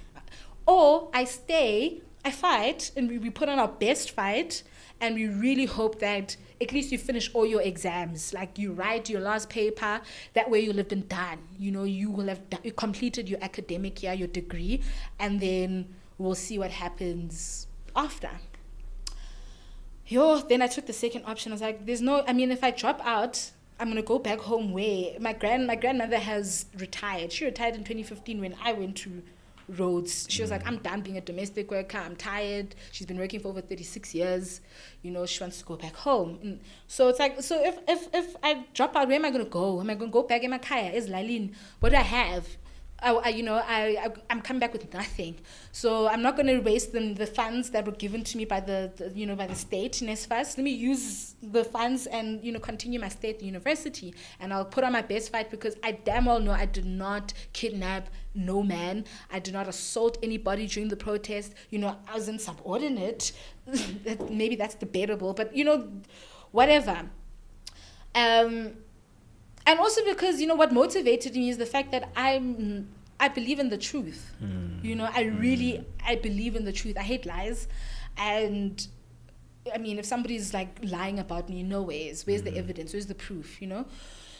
Speaker 1: Or I stay, I fight, and we put on our best fight, and we really hope that at least you finish all your exams. Like you write your last paper, that way you'll have been done. You will have you completed your academic year, your degree, and then we'll see what happens after. Then I took the second option. I was like, if I drop out, I'm going to go back home where my grandmother has retired. She retired in 2015 when I went to Rhodes. She was like, I'm done being a domestic worker. I'm tired. She's been working for over 36 years. She wants to go back home. And so it's like, so if I drop out, where am I going to go? Am I going to go back in my kaya? Is Lalin? What do I have? I'm coming back with nothing. So I'm not going to waste the funds that were given to me by the state, NSFAS. Let me use the funds and, continue my stay at the university. And I'll put on my best fight, because I damn well know I did not kidnap no man. I did not assault anybody during the protest. I was insubordinate. Maybe that's debatable, but, whatever. And also because, what motivated me is the fact that I believe in the truth. I believe in the truth. I hate lies. And I mean, if somebody's like lying about me, no ways. Where's the evidence? Where's the proof,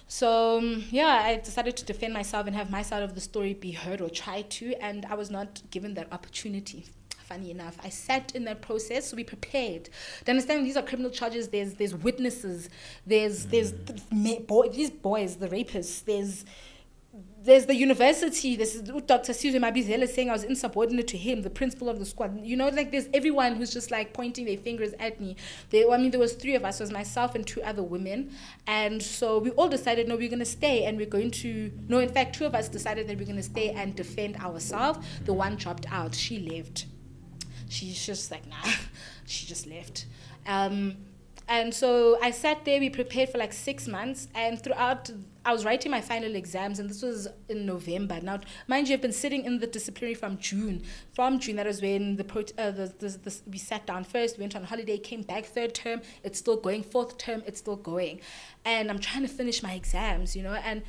Speaker 1: So, I decided to defend myself and have my side of the story be heard, or try to. And I was not given that opportunity. Funny enough, I sat in that process to be prepared to understand these are criminal charges. There's witnesses. There's these boys, the rapists. There's the university. This is Dr. Susan Mabizela saying I was insubordinate to him, the principal of the squad. There's everyone who's just like pointing their fingers at me. There was 3 of us. It was myself and 2 other women. And so we all decided, no, we're going to stay and we're going to... No, in fact, 2 of us decided that we're going to stay and defend ourselves. The one dropped out. She left. She's just like, nah. She just left. And so I sat there, we prepared for like 6 months, and throughout, I was writing my final exams, and this was in November. Now, mind you, I've been sitting in the disciplinary from June. From June, that was when we sat down first, went on holiday, came back 3rd term, it's still going, 4th term, it's still going. And I'm trying to finish my exams, and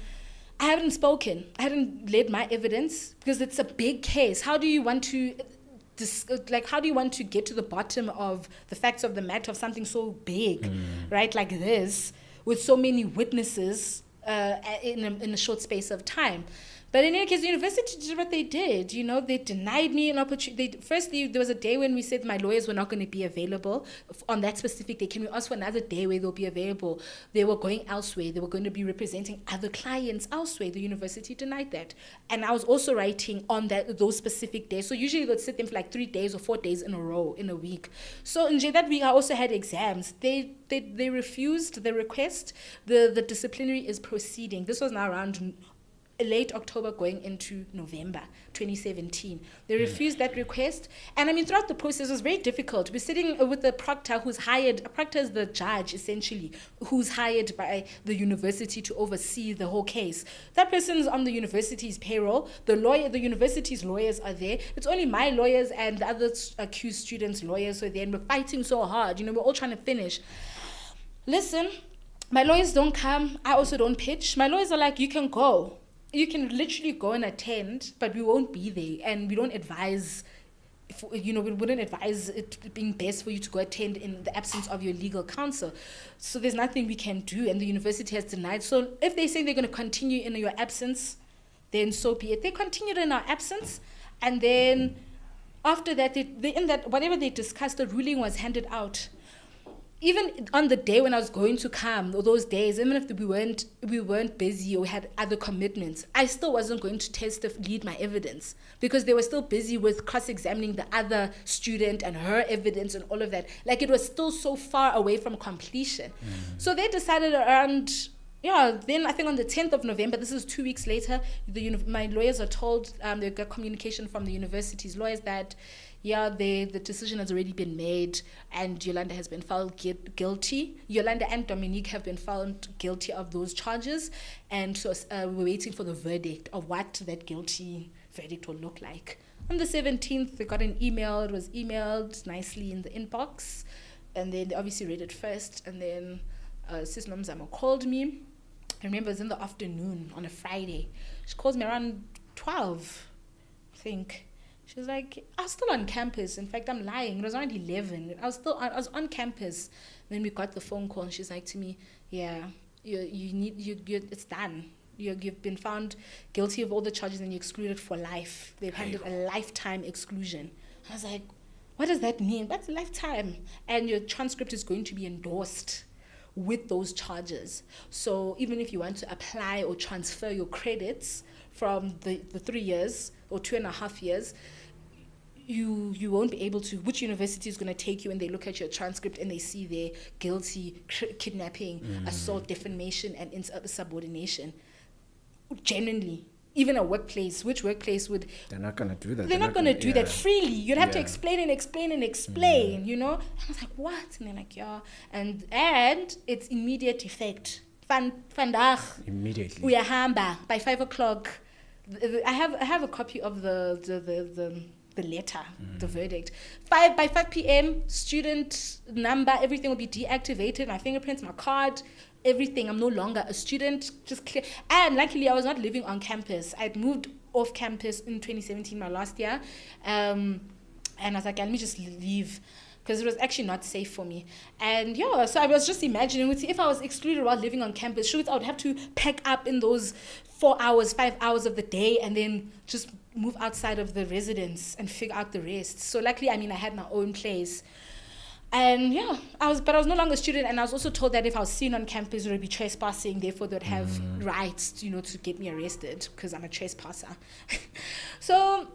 Speaker 1: I haven't spoken. I hadn't led my evidence, because it's a big case. How do you want to... how do you want to get to the bottom of the facts of the matter of something so big, right, like this, with so many witnesses in a short space of time? But in any case, the university did what they did. They denied me an opportunity. Firstly, there was a day when we said my lawyers were not going to be available on that specific day. Can we ask for another day where they'll be available? They were going elsewhere. They were going to be representing other clients elsewhere. The university denied that. And I was also writing on those specific days. So usually they'd sit them for like 3 days or 4 days in a row in a week. So in that week, I also had exams. They refused the request. The disciplinary is proceeding. This was now around late October going into November 2017. They refused that request. And I mean, throughout the process, it was very difficult. We're sitting with the proctor who's hired. A proctor is the judge, essentially, who's hired by the university to oversee the whole case. That person's on the university's payroll. The university's lawyers are there. It's only my lawyers and the other accused students' lawyers who are there. And we're fighting so hard. We're all trying to finish. Listen, my lawyers don't come. I also don't pitch. My lawyers are like, you can go. You can literally go and attend, but we won't be there, and we don't advise. We wouldn't advise it being best for you to go attend in the absence of your legal counsel. So there's nothing we can do, and the university has denied. So if they say they're going to continue in your absence, then so be it. They continued in our absence, and then after that, whatever they discussed, the ruling was handed out. Even on the day when I was going to come, or those days, even if we weren't busy or had other commitments, I still wasn't going to lead my evidence, because they were still busy with cross-examining the other student and her evidence and all of that. Like, it was still so far away from completion. So they decided around, then I think on the 10th of November, this is 2 weeks later, my lawyers are told, they got communication from the university's lawyers that, the decision has already been made, and Yolanda has been found guilty. Yolanda and Dominique have been found guilty of those charges, and so we're waiting for the verdict of what that guilty verdict will look like. On the 17th, they got an email. It was emailed nicely in the inbox, and then they obviously read it first, and then Sis Nomzamo called me. I remember it was in the afternoon on a Friday. She calls me around 12, I think. She was like, I was still on campus. In fact, I'm lying. It was around 11. I was on campus. Then we got the phone call, and she's like to me, it's done. You've been found guilty of all the charges, and you're excluded for life. They've handed a lifetime exclusion. I was like, what does that mean? That's a lifetime. And your transcript is going to be endorsed with those charges. So even if you want to apply or transfer your credits from the 3 years or 2.5 years, you won't be able to. Which university is going to take you when they look at your transcript and they see they're guilty, kidnapping, assault, defamation, and insubordination? Genuinely, even a workplace, which workplace would...
Speaker 2: They're not going to do that.
Speaker 1: They're not going to do that freely. You'd have to explain and explain and explain, you know? And I was like, what? And they're like, yeah. And it's immediate effect. Vandaag.
Speaker 2: Immediately.
Speaker 1: Uyahamba by 5 o'clock. I have a copy of the letter, the verdict. By 5 p.m., student number, everything will be deactivated. My fingerprints, my card, everything. I'm no longer a student. Just clear. And luckily, I was not living on campus. I'd moved off campus in 2017, my last year. And I was like, let me just leave, because it was actually not safe for me. And yeah, so I was just imagining, if I was excluded while living on campus, sure, I would have to pack up in those 4 hours, 5 hours of the day, and then just move outside of the residence and figure out the rest. So luckily, I had my own place. And yeah, I was no longer a student, and I was also told that if I was seen on campus, it would be trespassing, therefore they'd have rights, to get me arrested, because I'm a trespasser. So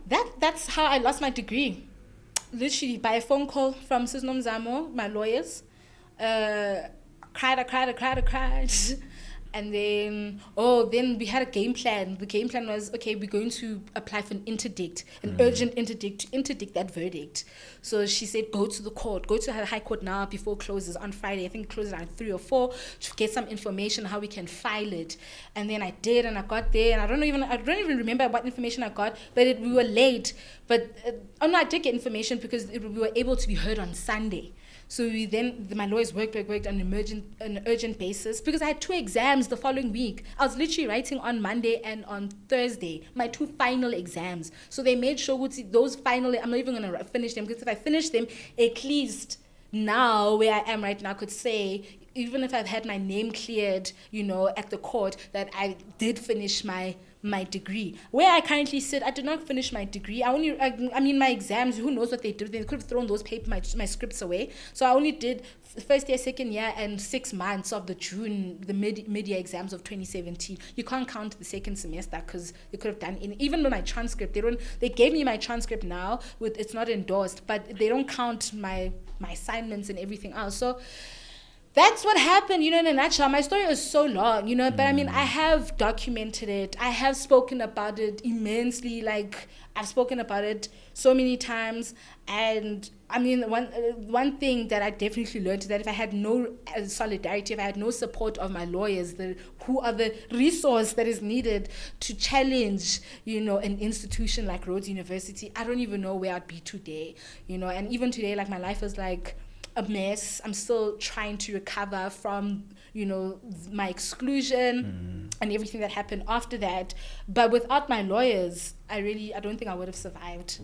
Speaker 1: that's how I lost my degree. Literally by a phone call from Sisnom Zamo, my lawyers. I cried. And then we had a game plan. The game plan was, okay, we're going to apply for an interdict, an urgent interdict, to interdict that verdict. So she said, go to the court, go to the High Court now before it closes on Friday. I think it closes around 3 or 4 to get some information how we can file it. And then I did, and I got there, and I don't even remember what information I got, but we were late. But I did get information because we were able to be heard on Sunday. So my lawyers worked on an urgent basis, because I had 2 exams the following week. I was literally writing on Monday and on Thursday, my 2 final exams. So they made sure those final, I'm not even going to finish them, because if I finish them, at least now where I am right now could say, even if I've had my name cleared, at the court, that I did finish my degree. Where I currently sit, I did not finish my degree. My exams, who knows what they did? They could have thrown those my scripts away. So I only did first year, second year, and 6 months of the mid-year exams of 2017. You can't count the second semester, because they could have done even with my transcript. They gave me my transcript now, it's not endorsed, but they don't count my assignments and everything else. So that's what happened, in a nutshell. My story is so long, but I have documented it. I have spoken about it immensely. I've spoken about it so many times. And one thing that I definitely learned is that if I had no solidarity, if I had no support of my lawyers, who are the resource that is needed to challenge, an institution like Rhodes University, I don't even know where I'd be today, And even today, my life is a mess. I'm still trying to recover from, my exclusion and everything that happened after that. But without my lawyers, I don't think I would have survived.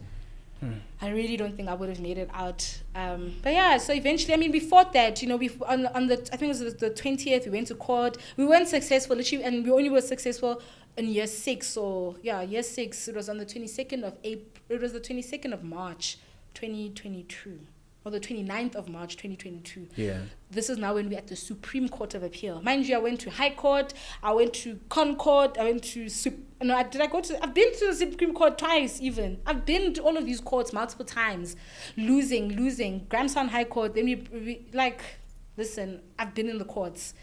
Speaker 1: I really don't think I would have made it out. But yeah, so eventually, we fought that, on the, I think it was the 20th, we went to court. We weren't successful, literally, and we only were successful in year 6. So yeah, year 6, it was on the 22nd of April, it was the 22nd of March, 2022. Or the 29th of March, 2022. Yeah. This is now when we're at the Supreme Court of Appeal. Mind you, I went to High Court, I went to Con Court, I went to I've been to the Supreme Court twice even. I've been to all of these courts multiple times, losing. Grahamstown High Court, then listen, I've been in the courts.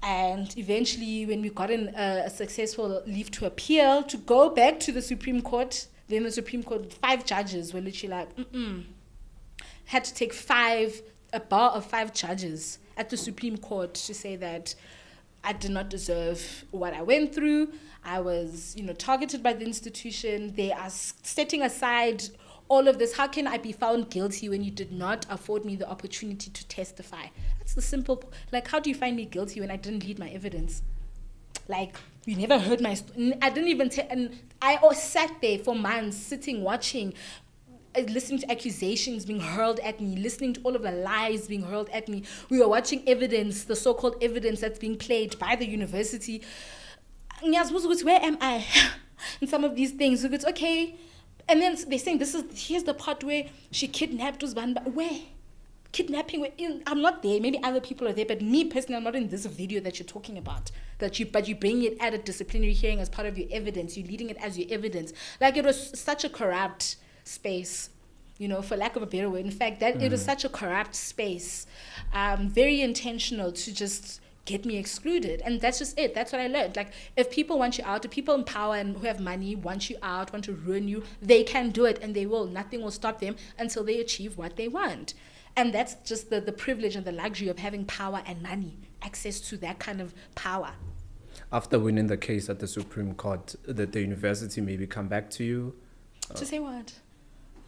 Speaker 1: And eventually, when we got in a successful leave to appeal, to go back to the Supreme Court, then the Supreme Court, 5 judges were literally had to take a bar of 5 judges at the Supreme Court to say that I did not deserve what I went through. I was, targeted by the institution. They are setting aside all of this. How can I be found guilty when you did not afford me the opportunity to testify? That's the simple, how do you find me guilty when I didn't lead my evidence? You never heard my story. I didn't even and I sat there for months, sitting, watching, listening to accusations being hurled at me, listening to all of the lies being hurled at me. We were watching evidence, the so-called evidence that's being played by the university. Where am I in some of these things? It's okay. And then they're saying, here's the part where she kidnapped Uzban. Where? Kidnapping? I'm not there. Maybe other people are there, but me personally, I'm not in this video that you're talking about. But you bring it at a disciplinary hearing as part of your evidence. You're leading it as your evidence. It was such a corrupt space, for lack of a better word. In fact, it was such a corrupt space, very intentional to just get me excluded. And that's just it. That's what I learned. Like, if people want you out, if people in power and who have money want you out, want to ruin you, they can do it, and they will. Nothing will stop them until they achieve what they want. And that's just the privilege and the luxury of having power and money, access to that kind of power.
Speaker 2: After winning the case at the Supreme Court, did the university maybe come back to you?
Speaker 1: To say what?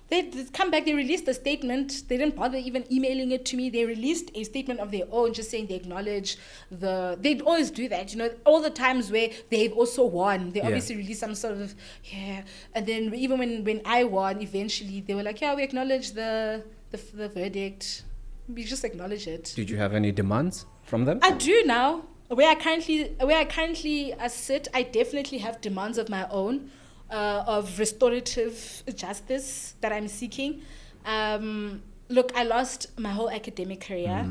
Speaker 1: They come back, they released a statement. They didn't bother even emailing it to me. They released a statement of their own, just saying they acknowledge they'd always do that, all the times where they've also won. They obviously released some sort of, and then even when I won, eventually they were like, we acknowledge the verdict. We just acknowledge it.
Speaker 2: Did you have any demands from them?
Speaker 1: I do now. Where I currently sit, I definitely have demands of my own. Of restorative justice that I'm seeking. Look, I lost my whole academic career.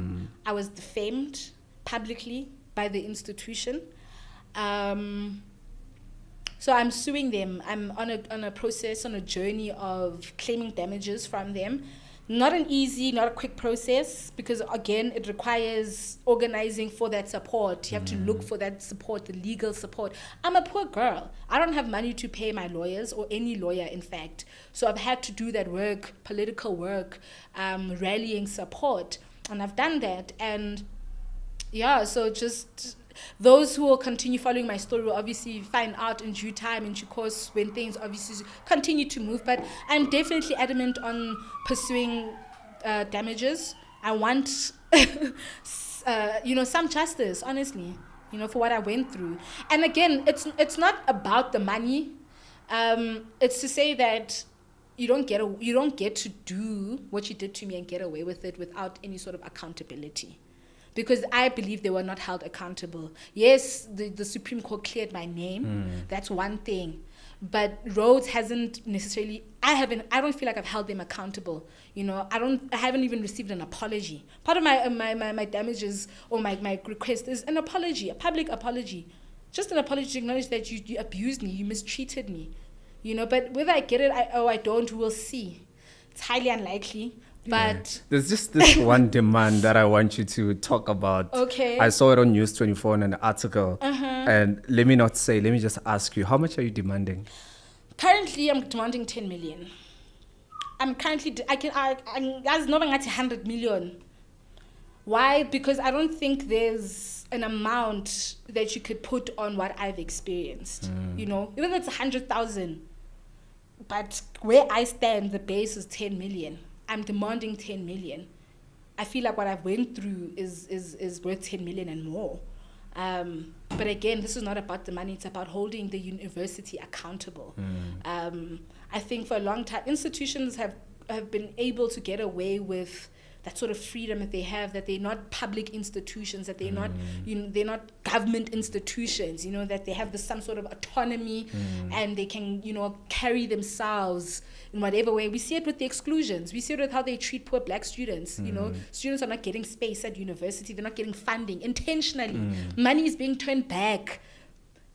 Speaker 1: I was defamed publicly by the institution. So I'm suing them. I'm on a journey of claiming damages from them. Not an easy, not a quick process, because again, it requires organizing for that support. You have to look for that support, the legal support. I'm a poor girl. I don't have money to pay my lawyers, or any lawyer, in fact. So I've had to do that work, political work, rallying support. And I've done that. And so just those who will continue following my story will obviously find out in due time, in due course, when things obviously continue to move. But I'm definitely adamant on pursuing damages. I want, some justice, honestly, for what I went through. And again, it's not about the money. It's to say that you don't get to do what you did to me and get away with it without any sort of accountability. Because I believe they were not held accountable. Yes, the Supreme Court cleared my name. That's one thing. But Rhodes hasn't necessarily, I don't feel like I've held them accountable. I haven't even received an apology. Part of my damages or my request is an apology, a public apology. Just an apology to acknowledge that you abused me, you mistreated me. But whether I get it or I don't, we'll see. It's highly unlikely. But
Speaker 2: there's just this one demand that I want you to talk about.
Speaker 1: Okay.
Speaker 2: I saw it on News 24 in an article. And let me just ask you, how much are you demanding?
Speaker 1: Currently, I'm demanding 10 million. I'm currently, that's not 100 million. Why? Because I don't think there's an amount that you could put on what I've experienced. Even if it's 100,000. But where I stand, the base is 10 million. I'm demanding 10 million. I feel like what I've went through is worth 10 million and more. But again, this is not about the money. It's about holding the university accountable. I think for a long time, institutions have been able to get away with that sort of freedom that they have, that they're not public institutions, that they're not, they're not government institutions, that they have some sort of autonomy and they can, carry themselves in whatever way. We see it with the exclusions. We see it with how they treat poor black students. Students are not getting space at university. They're not getting funding intentionally. Money is being turned back.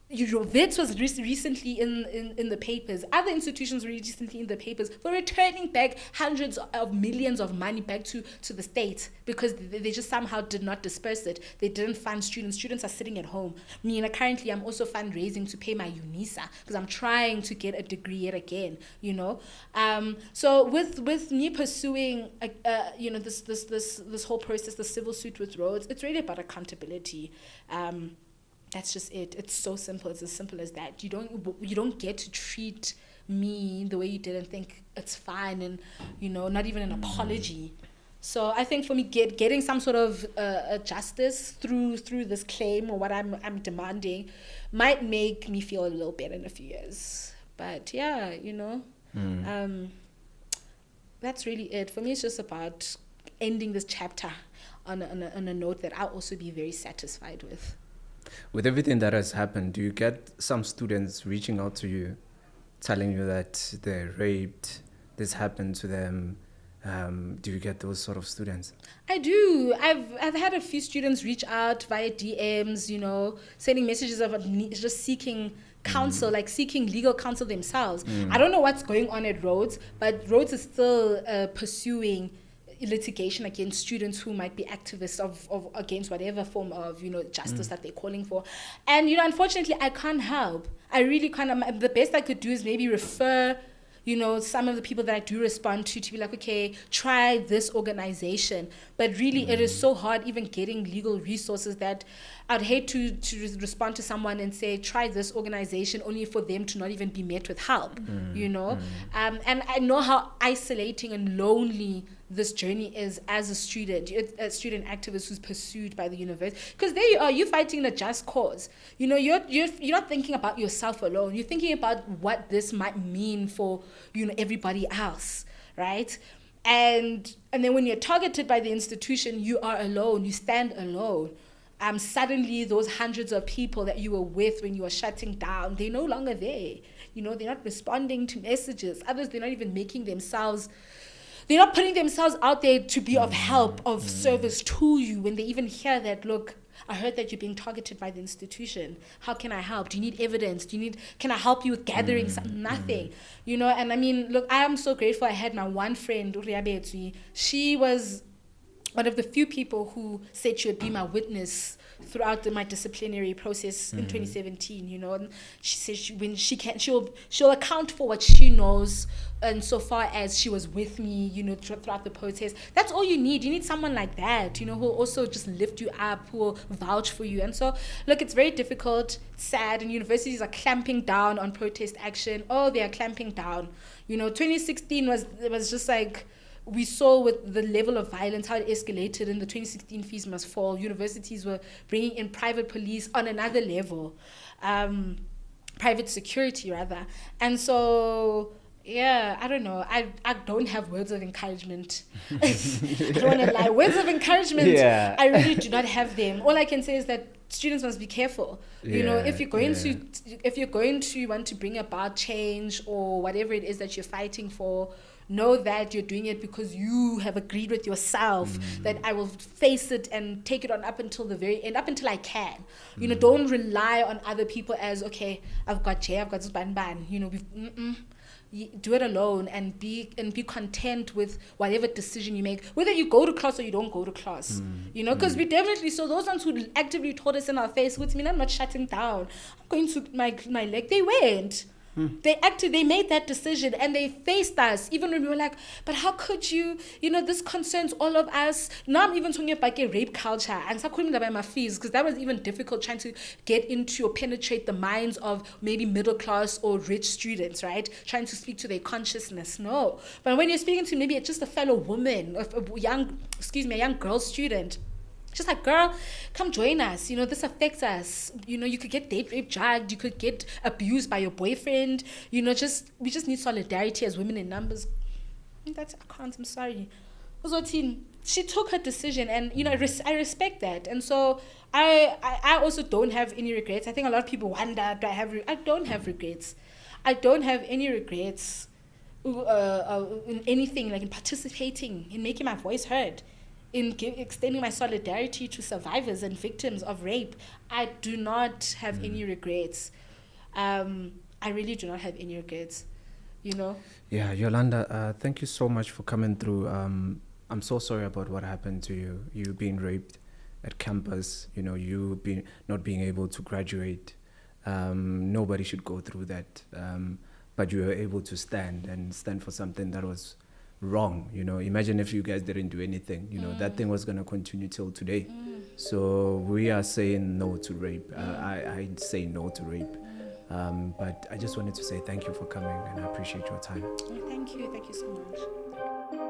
Speaker 1: Wits was recently in the papers. Other institutions were recently in the papers for returning back hundreds of millions of money back to the state because they just somehow did not disperse it. They didn't fund students. Students are sitting at home. Currently I'm also fundraising to pay my UNISA because I'm trying to get a degree yet again. So with me pursuing this whole process, the civil suit with Rhodes, it's really about accountability. That's just it. It's so simple. It's as simple as that. You don't get to treat me the way you did and think it's fine and not even an apology. So I think for me, getting some sort of justice through this claim or what I'm demanding might make me feel a little better in a few years. But that's really it. For me, it's just about ending this chapter on a note that I'll also be very satisfied with.
Speaker 2: With everything that has happened, do you get some students reaching out to you, telling you that they're raped, this happened to them? Do you get those sort of students?
Speaker 1: I do. I've had a few students reach out via DMs, sending messages of just seeking counsel, like seeking legal counsel themselves. I don't know what's going on at Rhodes, but Rhodes is still pursuing litigation against students who might be activists of against whatever form of, justice that they're calling for. And, unfortunately, I can't help. I really can't. The best I could do is maybe refer some of the people that I do respond to be like, okay, try this organization. But really, it is so hard even getting legal resources that I'd hate to respond to someone and say, try this organization, only for them to not even be met with help, And I know how isolating and lonely this journey is as a student activist who's pursued by the university. Because there you are, you're fighting a just cause. You're not thinking about yourself alone. You're thinking about what this might mean for, everybody else, right? And then when you're targeted by the institution, you are alone. You stand alone. Suddenly those hundreds of people that you were with when you were shutting down, they're no longer there. They're not responding to messages. Others, they're not even they're not putting themselves out there to be of help, of service to you. When they even hear that, look, I heard that you're being targeted by the institution. How can I help? Do you need evidence? Can I help you with gathering something? Nothing. And I mean, look, I am so grateful I had my one friend, Uriabetsui. She was one of the few people who said she would be my witness throughout my disciplinary process in 2017, and she said she'll account for what she knows, and so far as she was with me, throughout the protest. That's all you need. You need someone like that, who will also just lift you up, who will vouch for you. And so, look, it's very difficult, sad, and universities are clamping down on protest action. Oh, they are clamping down. 2016 was just like, we saw with the level of violence, how it escalated in the 2016 Fees Must Fall. Universities were bringing in private police on another level, private security rather. And so, yeah, I don't know. I don't have words of encouragement. I don't want to lie. Words of encouragement, I really do not have them. All I can say is that students must be careful. If you're going to want to bring about change or whatever it is that you're fighting for, know that you're doing it because you have agreed with yourself that I will face it and take it on up until the very end, up until I can. Don't rely on other people as, okay, I've got Jay, I've got this ban. Do it alone and be content with whatever decision you make, whether you go to class or you don't go to class. Because we definitely saw those ones who actively told us in our face, "With me, I'm not shutting down. I'm going to my leg." They went. They made that decision and they faced us even when we were like, but how could you, this concerns all of us. Now I'm even talking about rape culture and about my fees, because that was even difficult, trying to get into or penetrate the minds of maybe middle class or rich students, right? Trying to speak to their consciousness. No. But when you're speaking to maybe just a fellow woman, a young girl student, just like, girl, come join us. This affects us. You could get date rape, dragged. You could get abused by your boyfriend. We just need solidarity as women in numbers. I can't. I'm sorry. She took her decision, and I respect that. And so I also don't have any regrets. I think a lot of people wonder, do I have? I don't have regrets. I don't have any regrets in anything, like in participating, in making my voice heard, in extending my solidarity to survivors and victims of rape. I do not have any regrets. I really do not have any regrets, Yeah,
Speaker 2: Yolanda, thank you so much for coming through. I'm so sorry about what happened to you. You being raped at campus, you not being able to graduate. Nobody should go through that. But you were able to stand for something that was wrong. Imagine if you guys didn't do anything, that thing was going to continue till today. So we are saying no to rape. I say no to rape. But I just wanted to say thank you for coming, and I appreciate your time.
Speaker 1: Thank you so much.